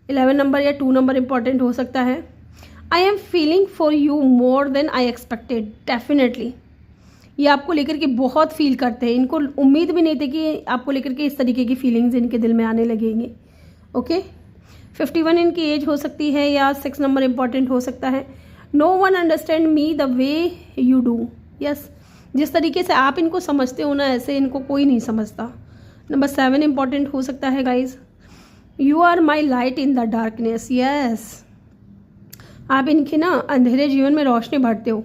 11 नंबर या 2 नंबर इंपॉर्टेंट हो सकता है। I am feeling for you more than I expected. Definitely ये आपको लेकर के बहुत फील करते हैं, इनको उम्मीद भी नहीं थी कि आपको लेकर के इस तरीके की फीलिंग्स इनके दिल में आने लगेंगी, ओके। 51 इनकी एज हो सकती है, या 6 नंबर इंपॉर्टेंट हो सकता है। No one understand me the way you do. Yes, जिस तरीके से आप इनको समझते हो ना, ऐसे इनको कोई नहीं समझता। नंबर 7 इंपॉर्टेंट हो सकता है guys. You are my light in the darkness. Yes, आप इनके ना अंधेरे जीवन में रोशनी भरते हो।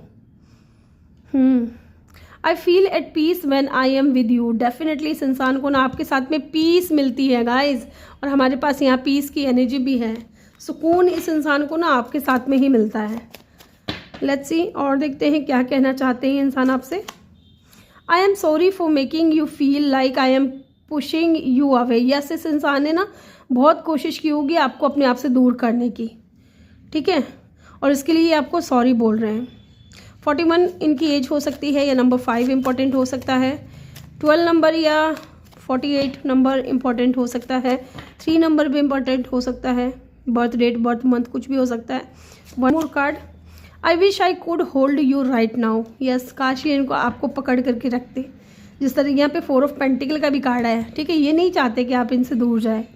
I feel at peace when I am with you. Definitely इस इंसान को ना आपके साथ में पीस मिलती है गाइज, और हमारे पास यहाँ पीस की एनर्जी भी है। सुकून इस इंसान को ना आपके साथ में ही मिलता है। लेट्स सी, और देखते हैं क्या कहना चाहते हैं इंसान आपसे। I am sorry for making you feel like I am pushing you away. Yes, इस इंसान ने ना बहुत कोशिश की होगी आपको अपने आप से दूर करने की, ठीक है, और इसके लिए आपको सॉरी बोल रहे हैं। 41 इनकी एज हो सकती है, या नंबर 5 इंपॉर्टेंट हो सकता है। 12 नंबर या 48 नंबर इंपॉर्टेंट हो सकता है। 3 नंबर भी इंपॉर्टेंट हो सकता है। बर्थ डेट, बर्थ मंथ कुछ भी हो सकता है। One more card, I wish I could hold you right now. Yes, काश ये इनको आपको पकड़ करके रखते, जिस तरह यहाँ पे 4 ऑफ पेंटिकल का भी कार्ड है, ठीक है। ये नहीं चाहते कि आप इनसे दूर जाए।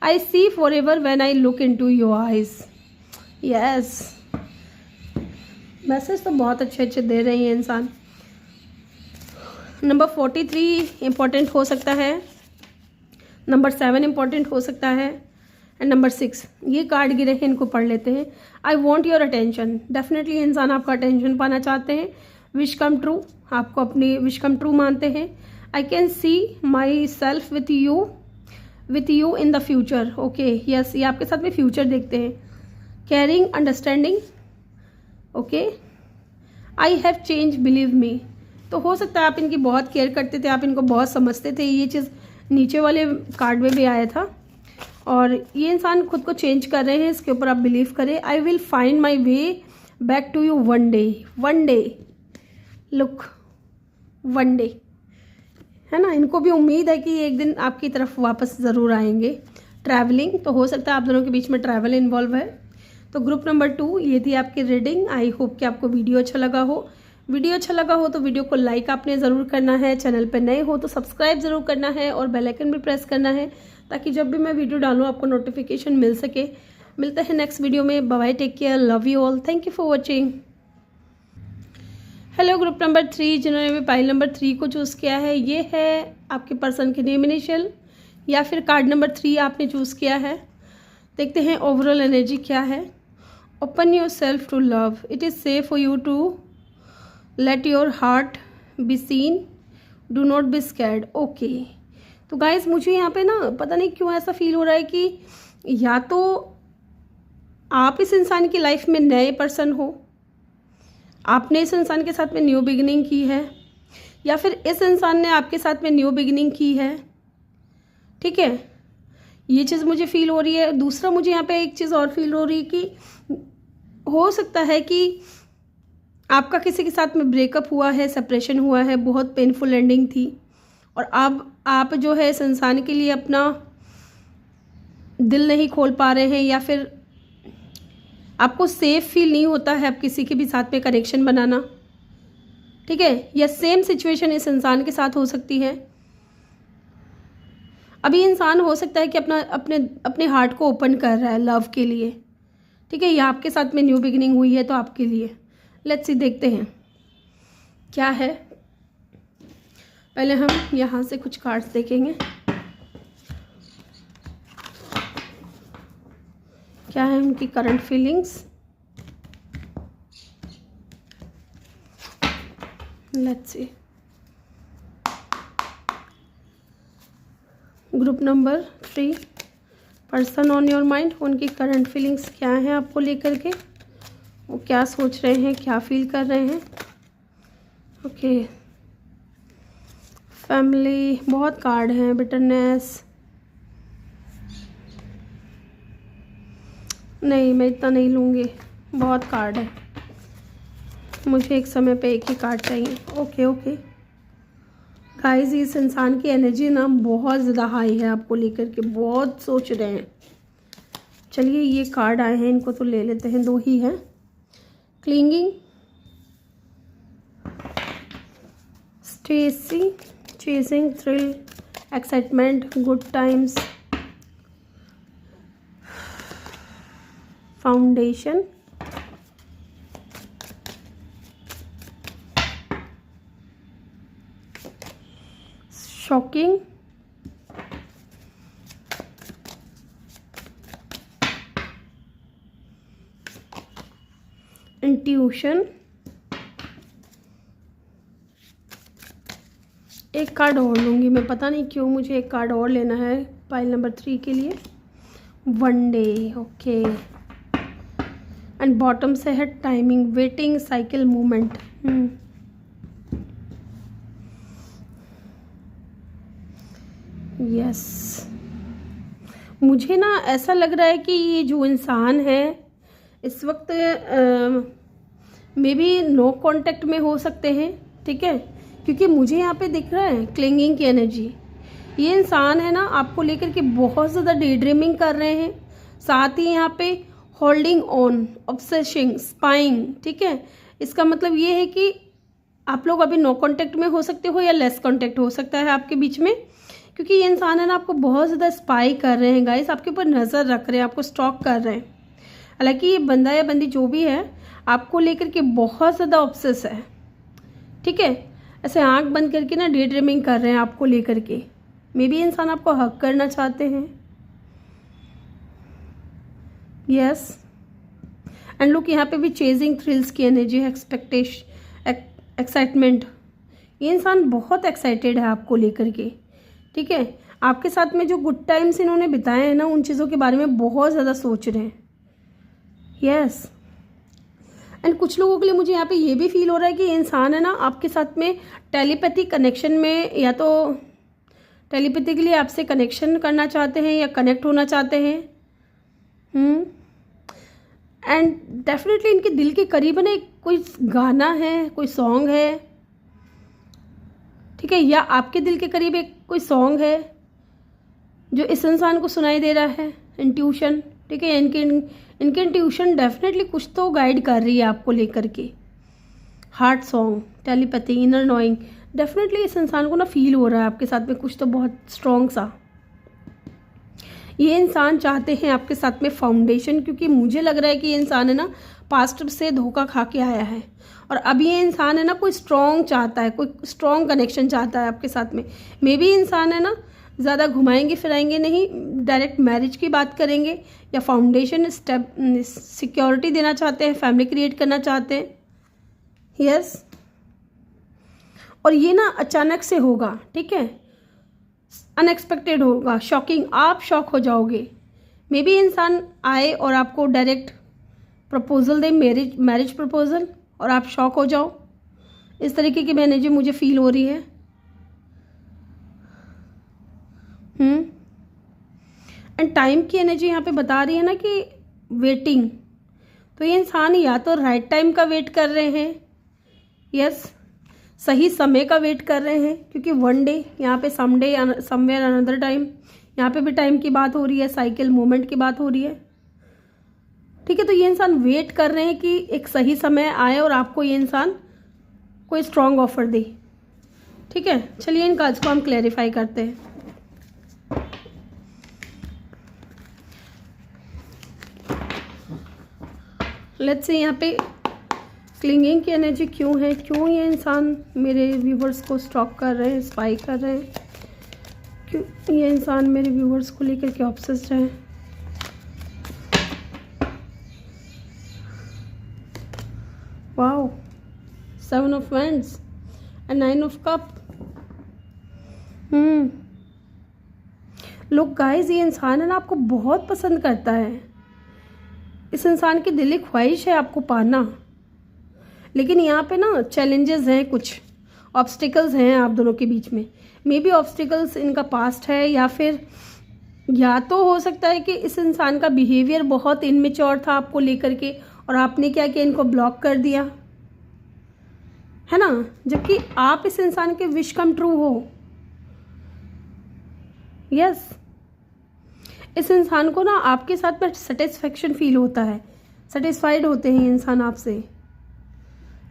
I see forever when I look into your eyes. Yes, message तो बहुत अच्छे अच्छे दे रहे हैं इंसान। नंबर 43 इंपॉर्टेंट हो सकता है। नंबर 7 इंपॉर्टेंट हो सकता है, एंड नंबर 6 ये कार्ड गिरे हैं, इनको पढ़ लेते हैं। I want your attention. Definitely इंसान आपका अटेंशन पाना चाहते हैं। विश कम ट्रू, आपको अपनी विश कम ट्रू मानते हैं। I can see my self with you in the future. Okay, yes, ये आपके साथ में फ्यूचर देखते हैं। Caring, understanding, okay. I have change, believe me. तो हो सकता है आप इनकी बहुत केयर करते थे, आप इनको बहुत समझते थे। ये चीज़ नीचे वाले कार्ड में भी आया था, और ये इंसान खुद को चेंज कर रहे हैं, इसके ऊपर आप बिलीव करें। I will find my way back to you one day. One day, look, one day, है ना। इनको भी उम्मीद है कि एक दिन आपकी तरफ वापस ज़रूर आएंगे। ट्रैवलिंग, तो हो सकता है आप दोनों के बीच में ट्रैवल इन्वॉल्व है। तो ग्रुप नंबर 2, ये थी आपकी रीडिंग। आई होप कि आपको वीडियो अच्छा लगा हो। वीडियो अच्छा लगा हो तो वीडियो को लाइक आपने ज़रूर करना है, चैनल पर नए हो तो सब्सक्राइब ज़रूर करना है और बेल आइकन भी प्रेस करना है, ताकि जब भी मैं वीडियो डालूँ आपको नोटिफिकेशन मिल सके। मिलते हैं नेक्स्ट वीडियो में। Bye bye, take care, love you all, thank you for watching. Hello group number 3, जिन्होंने भी पाइल नंबर 3 को चूज़ किया है, ये है आपके पर्सन के नेम इनिशियल या फिर कार्ड नंबर 3 आपने चूज़ किया है। देखते हैं ओवरऑल एनर्जी क्या है। Open yourself to love, it is safe for you to let your heart be seen, do not be scared. Okay, तो गाइज मुझे यहाँ पे ना पता नहीं क्यों ऐसा फील हो रहा है कि या तो आप इस इंसान की लाइफ में नए पर्सन हो, आपने इस इंसान के साथ में न्यू बिगिनिंग की है, या फिर इस इंसान ने आपके साथ में न्यू बिगिनिंग की है। ठीक है, ये चीज़ मुझे फील हो रही है। दूसरा मुझे यहाँ पे एक चीज़ और फील हो रही है कि हो सकता है कि आपका किसी के साथ में ब्रेकअप हुआ है, सेपरेशन हुआ है, बहुत पेनफुल एंडिंग थी, और अब आप जो है इस इंसान के लिए अपना दिल नहीं खोल पा रहे हैं, या फिर आपको सेफ फील नहीं होता है अब किसी के भी साथ में कनेक्शन बनाना। ठीक है, या सेम सिचुएशन इस इंसान के साथ हो सकती है। अभी इंसान हो सकता है कि अपने हार्ट को ओपन कर रहा है लव के लिए। ठीक है, या आपके साथ में न्यू बिगिनिंग हुई है तो आपके लिए। लेट्स सी, देखते हैं क्या है। पहले हम यहाँ से कुछ कार्ड्स देखेंगे क्या है उनकी current feelings. Let's see. Group number 3, person on your mind, उनकी करंट फीलिंग्स क्या हैं आपको लेकर के, वो क्या सोच रहे हैं, क्या फील कर रहे हैं। ओके, फैमिली, बहुत कार्ड हैं, बिटरनेस, नहीं मैं इतना नहीं लूँगी, बहुत कार्ड है, मुझे एक समय पे एक ही कार्ड चाहिए। ओके ओके गाइस, इस इंसान की एनर्जी ना बहुत ज़्यादा हाई है आपको लेकर के, बहुत सोच रहे हैं। चलिए, ये कार्ड आए हैं, इनको तो ले लेते हैं, 2 ही हैं। Clinging, Stacy, chasing, thrill, excitement, good times, foundation, shocking, intuition. एक कार्ड और लूँगी मैं, पता नहीं क्यों मुझे एक कार्ड और लेना है पाइल नंबर 3 के लिए। One day, okay, and bottom से है timing, waiting, cycle, movement. Yes, मुझे ना ऐसा लग रहा है कि ये जो इंसान है इस वक्त मे बी नो कांटेक्ट में हो सकते हैं। ठीक है, क्योंकि मुझे यहाँ पे दिख रहा है क्लिंगिंग की एनर्जी। ये इंसान है ना आपको लेकर के बहुत ज़्यादा डे ड्रीमिंग कर रहे हैं, साथ ही यहाँ पे होल्डिंग ऑन, ऑब्सेसिंग, स्पाइंग। ठीक है, इसका मतलब ये है कि आप लोग अभी नो कांटेक्ट में हो सकते हो या लेस कांटेक्ट हो सकता है आपके बीच में, क्योंकि ये इंसान है ना आपको बहुत ज़्यादा स्पाई कर रहे हैं गाइस, आपके ऊपर नज़र रख रहे हैं, आपको स्टॉक कर रहे हैं। हालांकि ये बंदा या बंदी जो भी है आपको लेकर के बहुत ज़्यादा ऑब्सेस है। ठीक है, ऐसे आंख बंद करके ना डे ड्रीमिंग कर रहे हैं आपको लेकर के। मे बी इंसान आपको हक करना चाहते हैं। यस, एंड लुक यहाँ पे भी चेजिंग, थ्रिल्स की एनर्जी है, एक्सपेक्टेशन, एक्साइटमेंट। ये इंसान बहुत एक्साइटेड है आपको लेकर के। ठीक है, आपके साथ में जो गुड टाइम्स इन्होंने बिताए हैं ना, उन चीज़ों के बारे में बहुत ज़्यादा सोच रहे हैं। यस, एंड कुछ लोगों के लिए मुझे यहाँ पे ये भी फील हो रहा है कि इंसान है ना आपके साथ में टेलीपैथी कनेक्शन में, या तो टेलीपैथिकली आपसे कनेक्शन करना चाहते हैं या कनेक्ट होना चाहते हैं। एंड डेफिनेटली इनके दिल के करीब है ना कोई गाना है, कोई सॉन्ग है। ठीक ठीक है, या आपके दिल के करीब एक कोई सॉन्ग है जो इस इंसान को सुनाई दे रहा है, इंट्यूशन, ठीक है, इनके इंट्यूशन डेफिनेटली कुछ तो गाइड कर रही है आपको लेकर के। Heart song, telepathy, inner knowing, definitely इस इंसान को ना फील हो रहा है आपके साथ में कुछ तो बहुत स्ट्रॉन्ग सा। ये इंसान चाहते हैं आपके साथ में फाउंडेशन, क्योंकि मुझे लग रहा है कि ये इंसान है ना पास्ट से धोखा खा के आया है और अब ये इंसान है ना कोई स्ट्रॉन्ग चाहता है, कोई स्ट्रॉन्ग कनेक्शन चाहता है आपके साथ में। मे बी इंसान है ना ज़्यादा घुमाएंगे फिराएंगे नहीं, डायरेक्ट मैरिज की बात करेंगे या फाउंडेशन स्टेप सिक्योरिटी देना चाहते हैं, फैमिली क्रिएट करना चाहते हैं। यस, और ये ना अचानक से होगा, ठीक है, अनएक्सपेक्टेड होगा, शॉकिंग, आप शॉक हो जाओगे। मे बी इंसान आए और आपको डायरेक्ट प्रपोजल दे, मैरिज प्रपोजल, और आप शॉक हो जाओ। इस तरीके की एनर्जी मुझे फील हो रही है। एंड टाइम की एनर्जी यहाँ पे बता रही है ना कि वेटिंग, तो ये इंसान या तो राइट टाइम का वेट कर रहे हैं, यस, सही समय का वेट कर रहे हैं, क्योंकि वन डे यहाँ पे समडे, समवेयर अनदर टाइम, यहाँ पे भी टाइम की बात हो रही है, साइकिल मूवमेंट की बात हो रही है, ठीक है। तो ये इंसान वेट कर रहे हैं कि एक सही समय आए और आपको ये इंसान कोई स्ट्रॉन्ग ऑफर दे, ठीक है। चलिए इन कार्ड्स को हम क्लैरिफाई करते हैं। लेट्स से यहाँ पे क्लिंगिंग की एनर्जी क्यों है, क्यों ये इंसान मेरे व्यूवर्स को स्टॉक कर रहे हैं, स्पाई कर रहे हैं, क्यों ये इंसान मेरे व्यूवर्स को लेकर के ऑब्सेस्ड है। Wow, 7 of wands and 9 of cup. Look guys, ये इंसान है ना आपको बहुत पसंद करता है। इस इंसान की दिली ख्वाहिश है आपको पाना, लेकिन यहाँ पे ना चैलेंजेस हैं, कुछ ऑब्स्टिकल्स हैं आप दोनों के बीच में। मे बी ऑब्स्टिकल्स इनका पास्ट है, या फिर या तो हो सकता है कि इस इंसान का बिहेवियर बहुत इनमेच्योर था आपको लेकर के, और आपने क्या किया, इनको ब्लॉक कर दिया, है ना, जबकि आप इस इंसान के विश कम ट्रू हो। यस, इस इंसान को ना आपके साथ में सेटिस्फेक्शन फील होता है, सेटिस्फाइड होते हैं इंसान आपसे।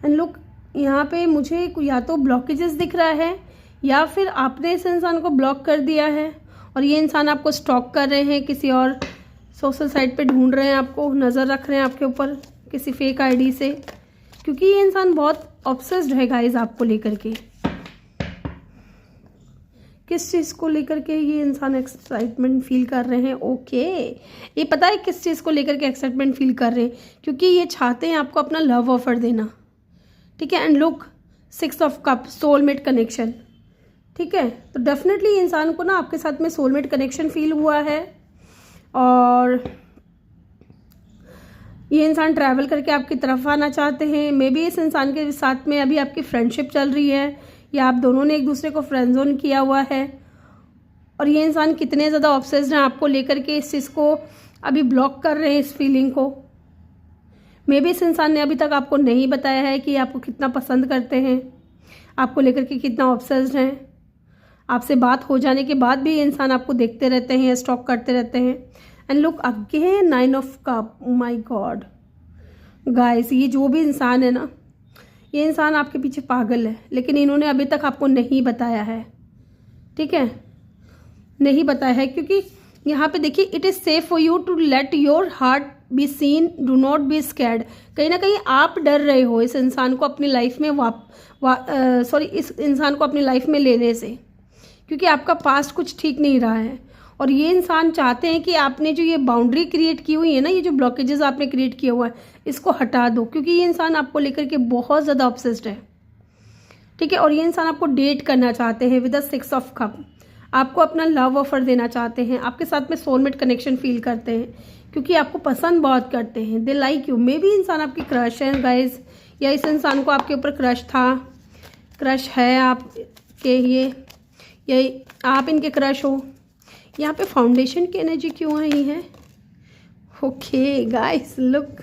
एंड लुक, यहाँ पे मुझे या तो ब्लॉकेजेस दिख रहा है, या फिर आपने इस इंसान को ब्लॉक कर दिया है और ये इंसान आपको स्टॉक कर रहे हैं, किसी और सोशल साइट पे ढूंढ रहे हैं, आपको नज़र रख रहे हैं आपके ऊपर किसी फेक आईडी से, क्योंकि ये इंसान बहुत ऑब्सेस्ड है गाइस आपको लेकर के। किस चीज़ को लेकर के ये इंसान एक्साइटमेंट फील कर रहे हैं, ओके, ये पता है किस चीज़ को लेकर के एक्साइटमेंट फील कर रहे हैं, क्योंकि ये चाहते हैं आपको अपना लव ऑफर देना, ठीक है। And look, 6 of cup, soulmate connection, ठीक है। तो डेफिनेटली इंसान को ना आपके साथ में सोलमेट कनेक्शन फील हुआ है, और ये इंसान ट्रैवल करके आपकी तरफ आना चाहते हैं। मे बी इस इंसान के साथ में अभी आपकी फ्रेंडशिप चल रही है, या आप दोनों ने एक दूसरे को फ्रेंड जोन किया हुआ है, और ये इंसान कितने ज़्यादा ऑब्सेस्ड हैं आपको लेकर के, इस चीज़ को अभी ब्लॉक कर रहे हैं, इस फीलिंग को। मे बी इस इंसान ने अभी तक आपको नहीं बताया है कि आपको कितना पसंद करते हैं, आपको लेकर के कितना ऑब्सेस्ड हैं। आपसे बात हो जाने के बाद भी ये इंसान आपको देखते रहते हैं, स्टॉक करते रहते हैं। And look again 9 of cup, my God guys, ये जो भी इंसान है ना, ये इंसान आपके पीछे पागल है, लेकिन इन्होंने अभी तक आपको नहीं बताया है, ठीक है, नहीं बताया है, क्योंकि यहाँ पे देखिए, it is safe for you to let your heart be seen, do not be scared. कहीं ना कहीं आप डर रहे हो इस इंसान को अपनी लाइफ में इस इंसान को अपनी लाइफ में लेने से, क्योंकि आपका पास्ट कुछ ठीक नहीं रहा है, और ये इंसान चाहते हैं कि आपने जो ये बाउंड्री क्रिएट की हुई है ना, ये जो ब्लॉकेजेस आपने क्रिएट किया हुआ है, इसको हटा दो, क्योंकि ये इंसान आपको लेकर के बहुत ज़्यादा ऑब्सेस्ड है, ठीक है। और ये इंसान आपको डेट करना चाहते हैं विद द 6 ऑफ कप, आपको अपना लव ऑफर देना चाहते हैं, आपके साथ में सोलमेट कनेक्शन फील करते हैं, क्योंकि आपको पसंद बहुत करते हैं, they like you. May be इंसान आपकी क्रश है गाइज, या इस इंसान को आपके ऊपर क्रश था, क्रश है आपके, ये या आप इनके क्रश हो। यहाँ पे फाउंडेशन की एनर्जी क्यों आई है, okay guys, look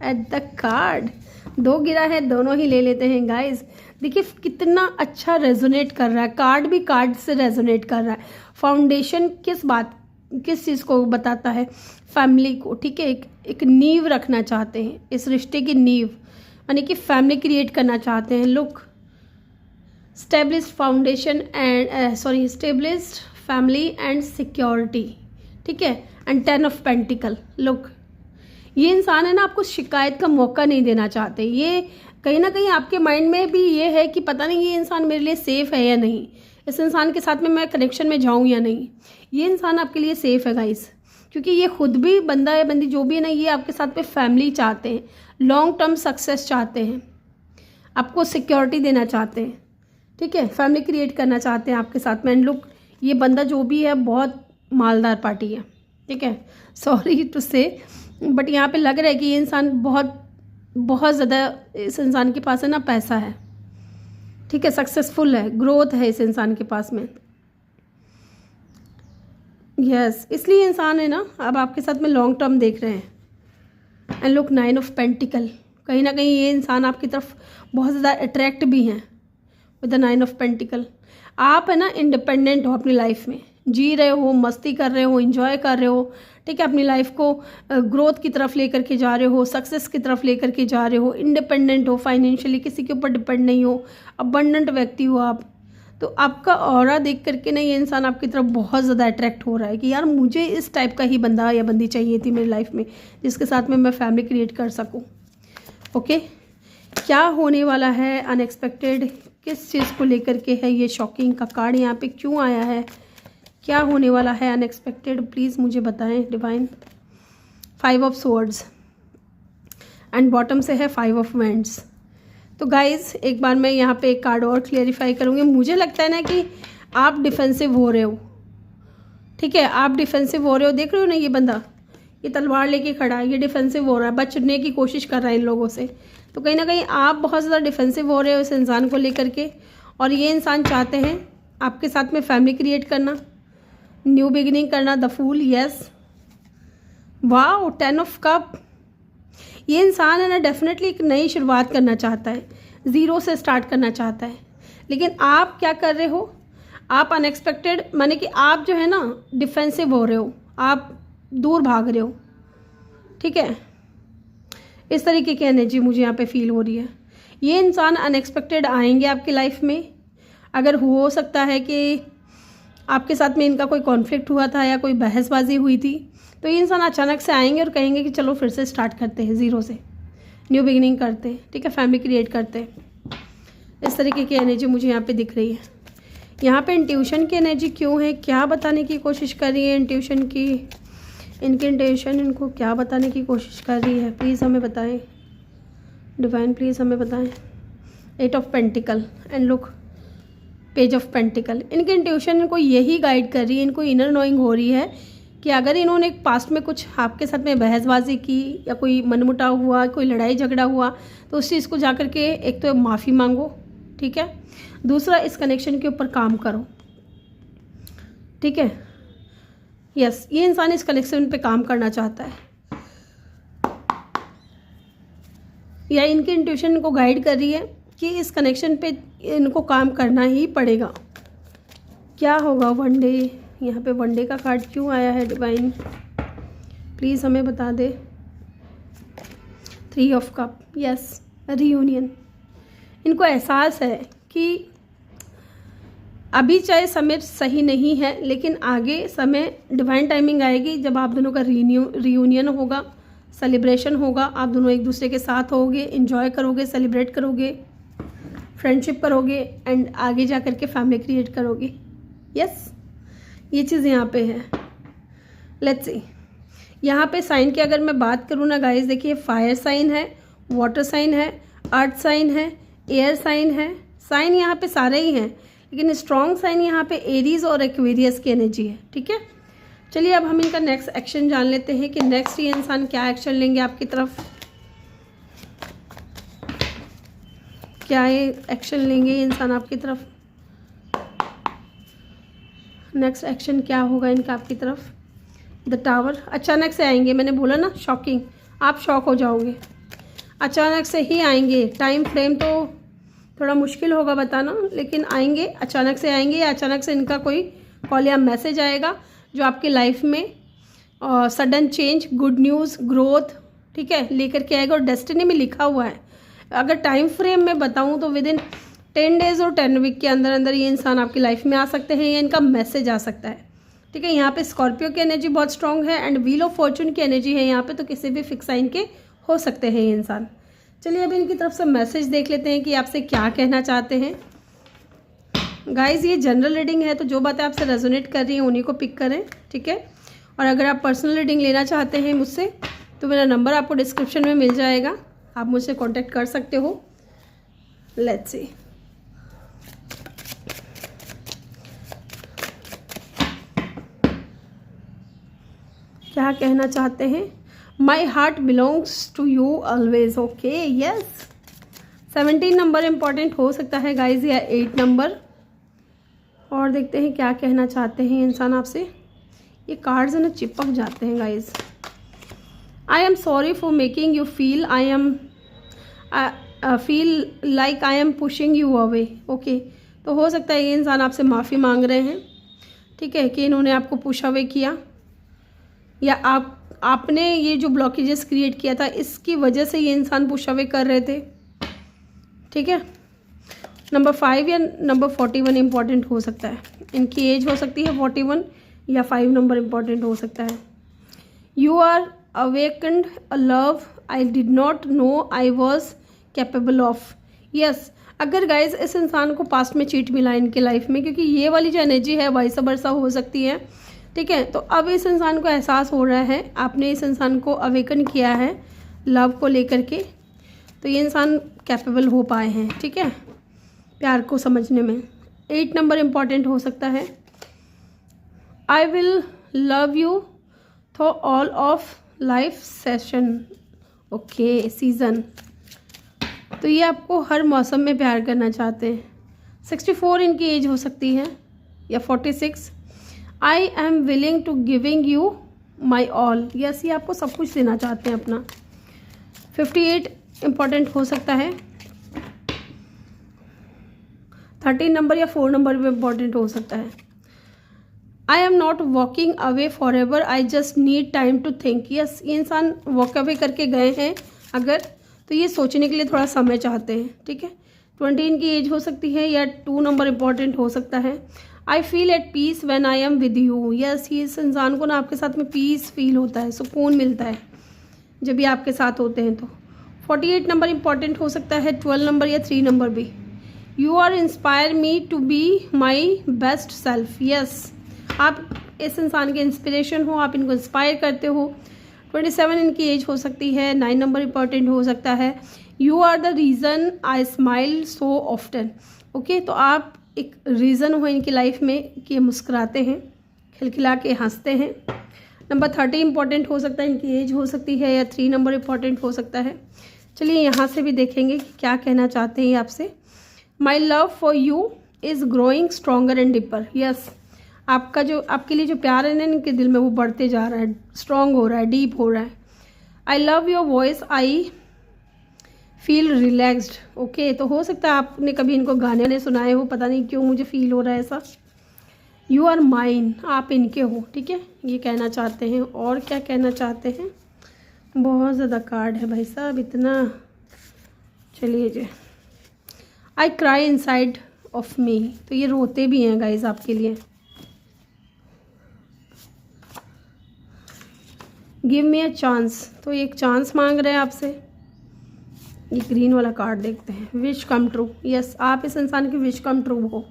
at the card, दो गिरा है, दोनों ही ले लेते हैं गाइस। देखिए कितना अच्छा रेजोनेट कर रहा है, कार्ड भी कार्ड से रेजोनेट कर रहा है। फाउंडेशन किस चीज़ को बताता है? फैमिली को, ठीक है। एक नींव रखना चाहते हैं, इस रिश्ते की नींव, यानी कि फैमिली क्रिएट करना चाहते हैं। Look, established foundation and established family and security, ठीक है। And 10 of pentacle. लुक, ये इंसान है ना, आपको शिकायत का मौका नहीं देना चाहते। ये कहीं ना कहीं आपके माइंड में भी ये है कि पता नहीं ये इंसान मेरे लिए सेफ़ है या नहीं, इस इंसान के साथ में मैं कनेक्शन में जाऊँ या नहीं। ये इंसान आपके लिए सेफ़ है गाइस, क्योंकि ये खुद भी बंदा है, बंदी जो भी है ना, ये आपके साथ में फैमिली चाहते हैं, लॉन्ग टर्म सक्सेस चाहते हैं, आपको सिक्योरिटी देना चाहते हैं, ठीक है। फैमिली क्रिएट करना चाहते हैं आपके साथ में। एंड लुक, ये बंदा जो भी है बहुत मालदार पार्टी है, ठीक है। सॉरी टू से, बट यहाँ पे लग रहा है कि ये इंसान बहुत ज़्यादा, इस इंसान के पास है ना पैसा है, ठीक है, सक्सेसफुल है, ग्रोथ है इस इंसान के पास में। यस, इसलिए इंसान है ना अब आपके साथ में लॉन्ग टर्म देख रहे हैं। एंड लुक, 9 ऑफ पेंटिकल, कहीं ना कहीं ये इंसान आपकी तरफ बहुत ज़्यादा अट्रैक्ट भी हैं विद द 9 ऑफ पेंटिकल। आप है ना इंडिपेंडेंट हो, अपनी लाइफ में जी रहे हो, मस्ती कर रहे हो, एंजॉय कर रहे हो, ठीक है। अपनी लाइफ को ग्रोथ की तरफ लेकर के जा रहे हो, सक्सेस की तरफ लेकर के जा रहे हो, इंडिपेंडेंट हो, फाइनेंशियली किसी के ऊपर डिपेंड नहीं हो, अबंडेंट व्यक्ति हो आप। तो आपका ऑरा देख करके ना ये इंसान आपकी तरफ बहुत ज़्यादा अट्रैक्ट हो रहा है कि यार मुझे इस टाइप का ही बंदा या बंदी चाहिए थी मेरी लाइफ में, जिसके साथ में मैं फैमिली क्रिएट कर सकूँ। ओके, क्या होने वाला है अनएक्सपेक्टेड, किस चीज़ को लेकर के है ये शॉकिंग का कार्ड यहाँ पे क्यों आया है, क्या होने वाला है अनएक्सपेक्टेड, प्लीज़ मुझे बताएं divine. 5 of swords and bottom से है 5 ऑफ वैंड्स। तो गाइज एक बार मैं यहाँ पे एक कार्ड और क्लेरिफाई करूँगी। मुझे लगता है ना कि आप डिफेंसिव हो रहे हो, ठीक है, आप डिफेंसिव हो रहे हो। देख रहे हो ना, ये बंदा ये तलवार लेके खड़ा है, ये डिफेंसिव हो रहा है, बचने की कोशिश कर रहा है इन लोगों से। तो कहीं ना कहीं आप बहुत ज़्यादा डिफेंसिव हो रहे हो इस इंसान को लेकर के, और ये इंसान चाहते हैं आपके साथ में फैमिली क्रिएट करना, न्यू बिगिनिंग करना। The fool, yes, wow, 10 of cup. ये इंसान है ना डेफिनेटली एक नई शुरुआत करना चाहता है, ज़ीरो से स्टार्ट करना चाहता है। लेकिन आप क्या कर रहे हो, आप अनएक्सपेक्टेड, माने कि आप जो है ना डिफेंसिव हो रहे हो, आप दूर भाग रहे हो, ठीक है। इस तरीके की एनर्जी मुझे यहाँ पे फील हो रही है। ये इंसान अनएक्सपेक्टेड आएंगे आपकी लाइफ में। अगर हो सकता है कि आपके साथ में इनका कोई कॉन्फ्लिक्ट हुआ था या कोई बहसबाजी हुई थी, तो ये इंसान अचानक से आएंगे और कहेंगे कि चलो फिर से स्टार्ट करते हैं, ज़ीरो से न्यू बिगिनिंग करते हैं, ठीक है, फैमिली क्रिएट करते हैं। इस तरीके की एनर्जी मुझे यहाँ पे दिख रही है। यहाँ पे इंट्यूशन की एनर्जी क्यों है, क्या बताने की कोशिश कर रही है इंट्यूशन की, इनकी इंट्यूशन इनको क्या बताने की कोशिश कर रही है, प्लीज़ हमें बताएं डिवाइन, प्लीज़ हमें बताएं। 8 of pentacle and look, page of pentacle. इनकी इंट्यूशन इनको यही गाइड कर रही है, इनको इनर नोइंग हो रही है कि अगर इन्होंने पास्ट में कुछ आपके साथ में बहसबाजी की या कोई मनमुटाव हुआ, कोई लड़ाई झगड़ा हुआ, तो उस चीज़ को जा कर के एक तो माफ़ी मांगो, ठीक है, दूसरा इस कनेक्शन के ऊपर काम करो, ठीक है। यस, ये इंसान इस कनेक्शन पे काम करना चाहता है, या इनकी इंट्यूशन इनको गाइड कर रही है कि इस कनेक्शन पे इनको काम करना ही पड़ेगा। क्या होगा वन डे, यहाँ पे वन डे का कार्ड क्यों आया है डिवाइन, प्लीज़ हमें बता दे। 3 ऑफ कप, यस, रियूनियन। इनको एहसास है कि अभी चाहे समय सही नहीं है, लेकिन आगे समय डिवाइन टाइमिंग आएगी जब आप दोनों का रियूनियन होगा, सेलिब्रेशन होगा, आप दोनों एक दूसरे के साथ होगे, एंजॉय करोगे, सेलिब्रेट करोगे, फ्रेंडशिप करोगे एंड आगे जा कर के फैमिली क्रिएट करोगे। यस, ये चीज़ यहाँ पे है। लेट्स सी, यहाँ पे साइन की अगर मैं बात करूँ ना गाइस, देखिए फायर साइन है, वाटर साइन है, अर्थ साइन है, एयर साइन है। साइन यहाँ पे सारे ही हैं, लेकिन स्ट्रॉन्ग साइन यहाँ पे एरीज और एक्वेरियस की एनर्जी है, ठीक है। चलिए अब हम इनका नेक्स्ट एक्शन जान लेते हैं कि नेक्स्ट ये इंसान क्या एक्शन लेंगे आपकी तरफ, क्या ये एक्शन लेंगे ये इंसान आपकी तरफ, नेक्स्ट एक्शन क्या होगा इनका आपकी तरफ। द टावर, अचानक से आएंगे, मैंने बोला ना शॉकिंग, आप शॉक हो जाओगे, अचानक से ही आएंगे। टाइम फ्रेम तो थोड़ा मुश्किल होगा बताना, लेकिन आएंगे, अचानक से आएंगे या अचानक से इनका कोई कॉल या मैसेज आएगा जो आपकी लाइफ में sudden change, good news, growth, ठीक है, लेकर के आएगा। और डेस्टिनी में लिखा हुआ है, अगर टाइम फ्रेम में बताऊं तो विद इन 10 डेज़ और 10 वीक के अंदर अंदर ये इंसान आपकी लाइफ में आ सकते हैं या इनका मैसेज आ सकता है, ठीक है। यहाँ पे स्कॉर्पियो की एनर्जी बहुत स्ट्रांग है एंड व्हील ऑफ फॉर्चून की एनर्जी है यहाँ पे, तो किसी भी फिक्स साइन के हो सकते हैं ये इंसान। चलिए अभी इनकी तरफ से मैसेज देख लेते हैं कि आपसे क्या कहना चाहते हैं। गाइज ये जनरल रीडिंग है, तो जो बातें आपसे रेजोनेट कर रही हैं उन्हीं को पिक करें, ठीक है। और अगर आप पर्सनल रीडिंग लेना चाहते हैं मुझसे तो मेरा नंबर आपको डिस्क्रिप्शन में मिल जाएगा, आप मुझसे कांटेक्ट कर सकते हो। लेट्स सी क्या कहना चाहते हैं। My heart belongs to you always, okay, yes. 17 number important हो सकता है गाइज, या 8 नंबर। और देखते हैं क्या कहना चाहते हैं इंसान आपसे। ये कार्ड्स है ना चिपक जाते हैं guys. I am sorry for making you feel like I am pushing you away, okay. तो हो सकता है ये इंसान आपसे माफ़ी मांग रहे हैं, ठीक है, कि इन्होंने आपको पुश अवे किया या आपने ये जो ब्लॉकेजेस क्रिएट किया था इसकी वजह से ये इंसान पुश अवे कर रहे थे, ठीक है। नंबर 5 या नंबर 41 इम्पॉर्टेंट हो सकता है। इनकी एज हो सकती है 41 या 5 नंबर इम्पॉर्टेंट हो सकता है। You are awakened a love I did not know I was capable of, yes. अगर गाइज इस इंसान को पास्ट में चीट मिला इनके लाइफ में, क्योंकि ये वाली जो एनर्जी है वाइस वर्सा हो सकती है, ठीक है। तो अब इस इंसान को एहसास हो रहा है, आपने इस इंसान को अवेकन किया है लव को लेकर के, तो ये इंसान कैपेबल हो पाए हैं, ठीक है, प्यार को समझने में। 8 नंबर इम्पॉर्टेंट हो सकता है। I will love you through all of life session, okay, season. तो ये आपको हर मौसम में प्यार करना चाहते हैं। 64 इनकी एज हो सकती है या 46। I am willing to giving you my all, yes, ये आपको सब कुछ देना चाहते हैं अपना। 58 इम्पॉर्टेंट हो सकता है। 13 नंबर या 4 नंबर भी इम्पॉर्टेंट हो सकता है। I am not walking away forever I just need time to think, yes, ये इंसान वॉक अवे करके गए हैं अगर, तो ये सोचने के लिए थोड़ा समय चाहते हैं, ठीक है। 20 इनकी एज हो सकती है या 2 नंबर इम्पॉर्टेंट हो सकता है। I feel at peace when I am with you, yes, ये इस इंसान को ना आपके साथ में पीस फील होता है, सुकून मिलता है जब भी आपके साथ होते हैं। तो 48 नंबर इम्पॉर्टेंट हो सकता है, 12 नंबर या 3 नंबर भी। You are inspire me to be my best self, yes, आप इस इंसान के इंस्पिरेशन हो, आप इनको इंस्पायर करते हो। 27 इनकी एज हो सकती है। 9 नंबर इम्पॉर्टेंट हो सकता है। You are the reason I smile so often, okay, तो आप एक रीज़न हो इनकी लाइफ में कि मुस्कुराते हैं, खिलखिला के हंसते हैं। नंबर 30 इम्पॉर्टेंट हो सकता है, इनकी एज हो सकती है या 3 नंबर इम्पॉर्टेंट हो सकता है। चलिए यहाँ से भी देखेंगे कि क्या कहना चाहते हैं आपसे। My love for you is growing stronger and deeper, yes, आपका जो आपके लिए जो प्यार है ना इनके दिल में वो बढ़ते जा रहा है, स्ट्रॉन्ग हो रहा है, डीप हो रहा है। I love your voice I feel relaxed, okay, तो हो सकता है आपने कभी इनको गाने सुनाए हो, पता नहीं क्यों मुझे फील हो रहा है ऐसा। यू आर माइन, आप इनके हो, ठीक है, ये कहना चाहते हैं। और क्या कहना चाहते हैं, बहुत ज़्यादा कार्ड है भाई साहब इतना। चलिए जी, I cry inside of me, तो ये रोते भी हैं गाइज आपके लिए। गिव मी अ चांस, तो एक चांस मांग रहे हैं आपसे। ये ग्रीन वाला कार्ड देखते हैं, विश कम ट्रू, यस, आप इस इंसान की विश कम ट्रू हो।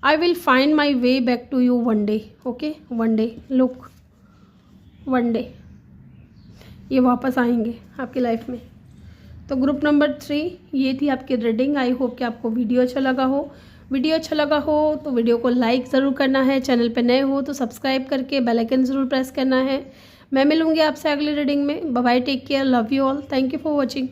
I will find my way back to you one day, okay, one day, look, one day ये वापस आएंगे आपकी लाइफ में। तो ग्रुप नंबर 3 ये थी आपकी रीडिंग। आई होप कि आपको वीडियो अच्छा लगा हो। वीडियो अच्छा लगा हो तो वीडियो को लाइक ज़रूर करना है, चैनल पे नए हो तो सब्सक्राइब करके बेल आइकन ज़रूर प्रेस करना है। मैं मिलूंगी आपसे अगली रीडिंग में। Bye bye, take care, love you all, thank you for watching.